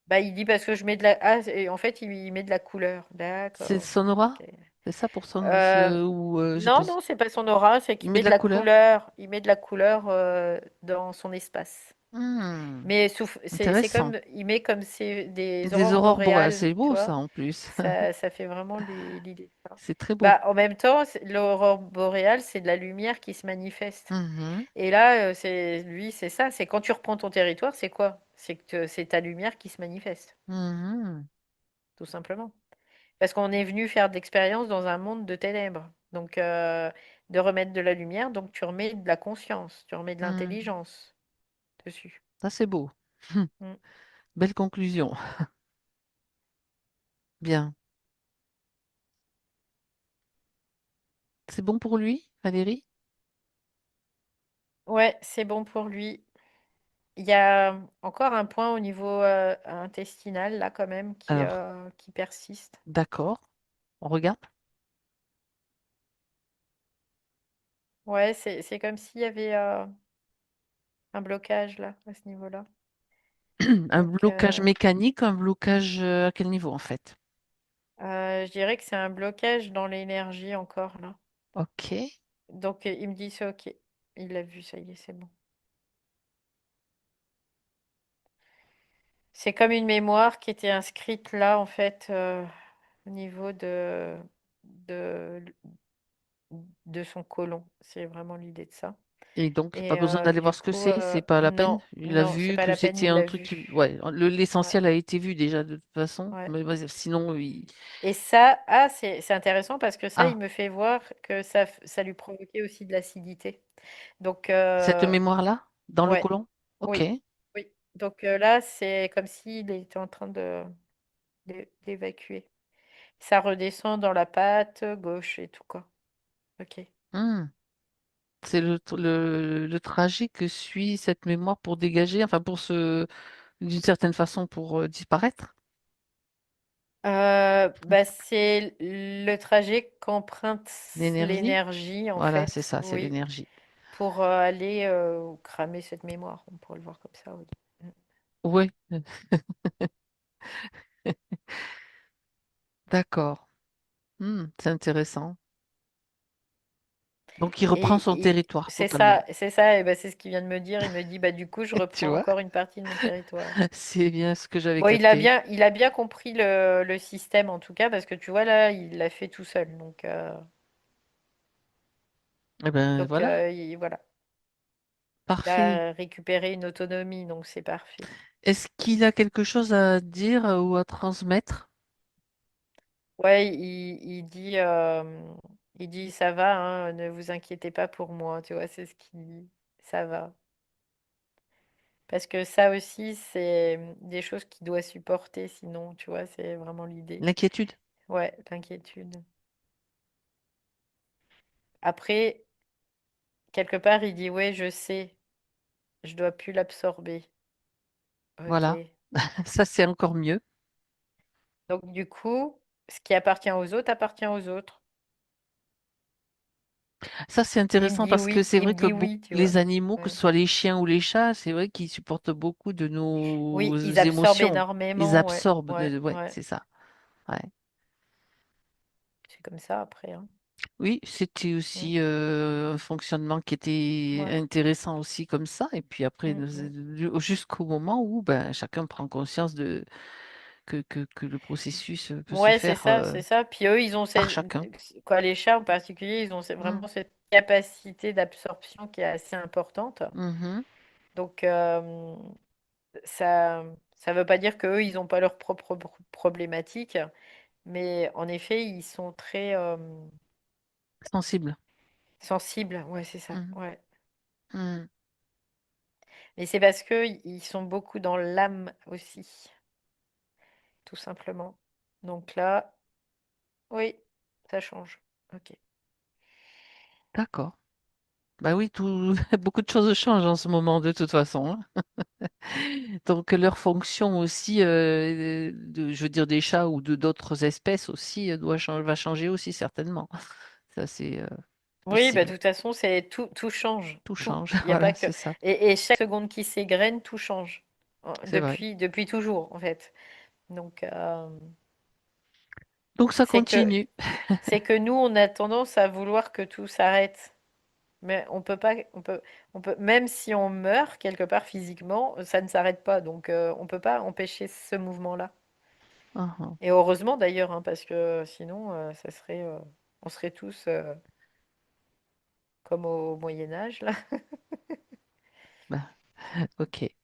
Bah, il dit parce que je mets de la... Ah, et en fait, il met de la couleur. C'est D'accord. son aura? Ok. C'est ça pour son Euh, ou je non, pense. non, c'est pas son aura, c'est Il qu'il met met de de la la couleur. couleur. Il met de la couleur dans son espace. Hmm. Mais c'est Intéressant. comme, il met comme c'est des Des aurores aurores boréales, boréales, c'est tu beau vois. ça en plus. Ça fait vraiment l'idée de ça. C'est très beau. Bah, en même temps, l'aurore boréale, c'est de la lumière qui se manifeste. Mhm. Et là, c'est ça. C'est quand tu reprends ton territoire, c'est quoi? C'est que c'est ta lumière qui se manifeste, Mhm. tout simplement. Parce qu'on est venu faire de l'expérience dans un monde de ténèbres. Donc, de remettre de la lumière, donc tu remets de la conscience, tu remets de Mhm. l'intelligence dessus. Ça, c'est beau. Mm. Belle conclusion. Bien. C'est bon pour lui, Valérie? Ouais, c'est bon pour lui. Il y a encore un point au niveau intestinal, là, quand même, Alors, qui persiste. d'accord. On regarde. Ouais, c'est comme s'il y avait un blocage, là, à ce niveau-là. Un Donc, blocage mécanique, un blocage à quel niveau en fait? je dirais que c'est un blocage dans l'énergie encore, là. Ok. Donc, il me dit c'est OK. il l'a vu, ça y est, c'est bon. C'est comme une mémoire qui était inscrite là, en fait, au niveau de, de son côlon. C'est vraiment l'idée de ça. Et donc, pas Et besoin d'aller du voir ce que coup, c'est pas la peine. non, Il a non, c'est vu pas que la peine, c'était il un l'a truc vu. qui... Ouais, Ouais, l'essentiel a été vu déjà, de toute façon. ouais. Mais sinon, Et ça, ah, c'est intéressant parce que ça, il Ah, me fait voir que ça lui provoquait aussi de l'acidité. Donc, cette mémoire-là, dans le ouais, côlon? Ok. oui, oui. Donc là, c'est comme s'il était en train d'évacuer. Ça redescend dans la patte gauche et tout, quoi. Ok. Hmm. C'est le trajet que suit cette mémoire pour dégager, enfin pour d'une certaine façon, pour disparaître. Bah, c'est le trajet qu'emprunte L'énergie? l'énergie, en Voilà, c'est fait, ça, c'est oui, l'énergie. pour aller cramer cette mémoire. On pourrait le voir comme ça, oui. Mm. Oui, d'accord. C'est intéressant. Donc, il reprend son territoire totalement. C'est ça, et ben c'est ce qu'il vient de me dire. Il me dit, bah du coup, je Tu reprends vois? encore une partie de mon territoire. C'est bien ce que j'avais Bon, capté. il a bien compris le système en tout cas, parce que tu vois là, il l'a fait tout seul. Eh ben voilà, Voilà, il parfait. a récupéré une autonomie, donc c'est parfait. Est-ce qu'il a quelque chose à dire ou à transmettre? Ouais, il dit ça va, hein, ne vous inquiétez pas pour moi, tu vois, c'est ce qu'il dit. Ça va. Parce que ça aussi, c'est des choses qu'il doit supporter, sinon, tu vois, c'est vraiment l'idée. L'inquiétude? Ouais, l'inquiétude. Après, quelque part, il dit, ouais, je sais, je dois plus l'absorber. Voilà, Ok. ça c'est encore mieux. Donc, du coup, ce qui appartient aux autres. Ça c'est Et intéressant parce que c'est il me vrai que dit oui, tu vois. les animaux, que ce Ouais. soit les chiens ou les chats, c'est vrai qu'ils supportent beaucoup de nos Oui, ils absorbent émotions. Ils énormément, ouais, absorbent, ouais, ouais, ouais. c'est ça. Ouais. C'est comme ça après, hein. Oui, c'était Mm, aussi un fonctionnement qui était ouais, intéressant aussi comme ça. Et puis après, mm, mm. jusqu'au moment où ben, chacun prend conscience que le processus peut se Ouais, faire c'est ça. Puis eux, ils ont par chacun. quoi, les chats en particulier, ils ont Mm. vraiment cette capacité d'absorption qui est assez importante. Mhm. Donc, ça, ça veut pas dire qu'eux, ils n'ont pas leurs propres problématiques, mais en effet, ils sont très Sensible. sensibles. Ouais, c'est ça. Mhm. Ouais. Mhm. Mais c'est parce que ils sont beaucoup dans l'âme aussi, tout simplement. Donc là, oui, ça change. Ok. D'accord. Bah oui, beaucoup de choses changent en ce moment de toute façon, hein. Donc leur fonction aussi, je veux dire des chats ou de d'autres espèces aussi, va changer aussi certainement. Ça c'est Oui, bah, de possible. toute façon, c'est tout change, Tout tout. change. Il n'y a pas Voilà, que c'est ça. et chaque seconde qui s'égrène, tout change. C'est vrai. Depuis toujours, en fait. Donc, Donc ça c'est que continue. c'est que nous, on a tendance à vouloir que tout s'arrête. Mais on peut pas, on peut, même si on meurt quelque part physiquement, ça ne s'arrête pas. Donc, on peut pas empêcher ce mouvement-là. Uhum. Et heureusement d'ailleurs, hein, parce que sinon, on serait tous comme au Moyen Âge là. Bah, ok.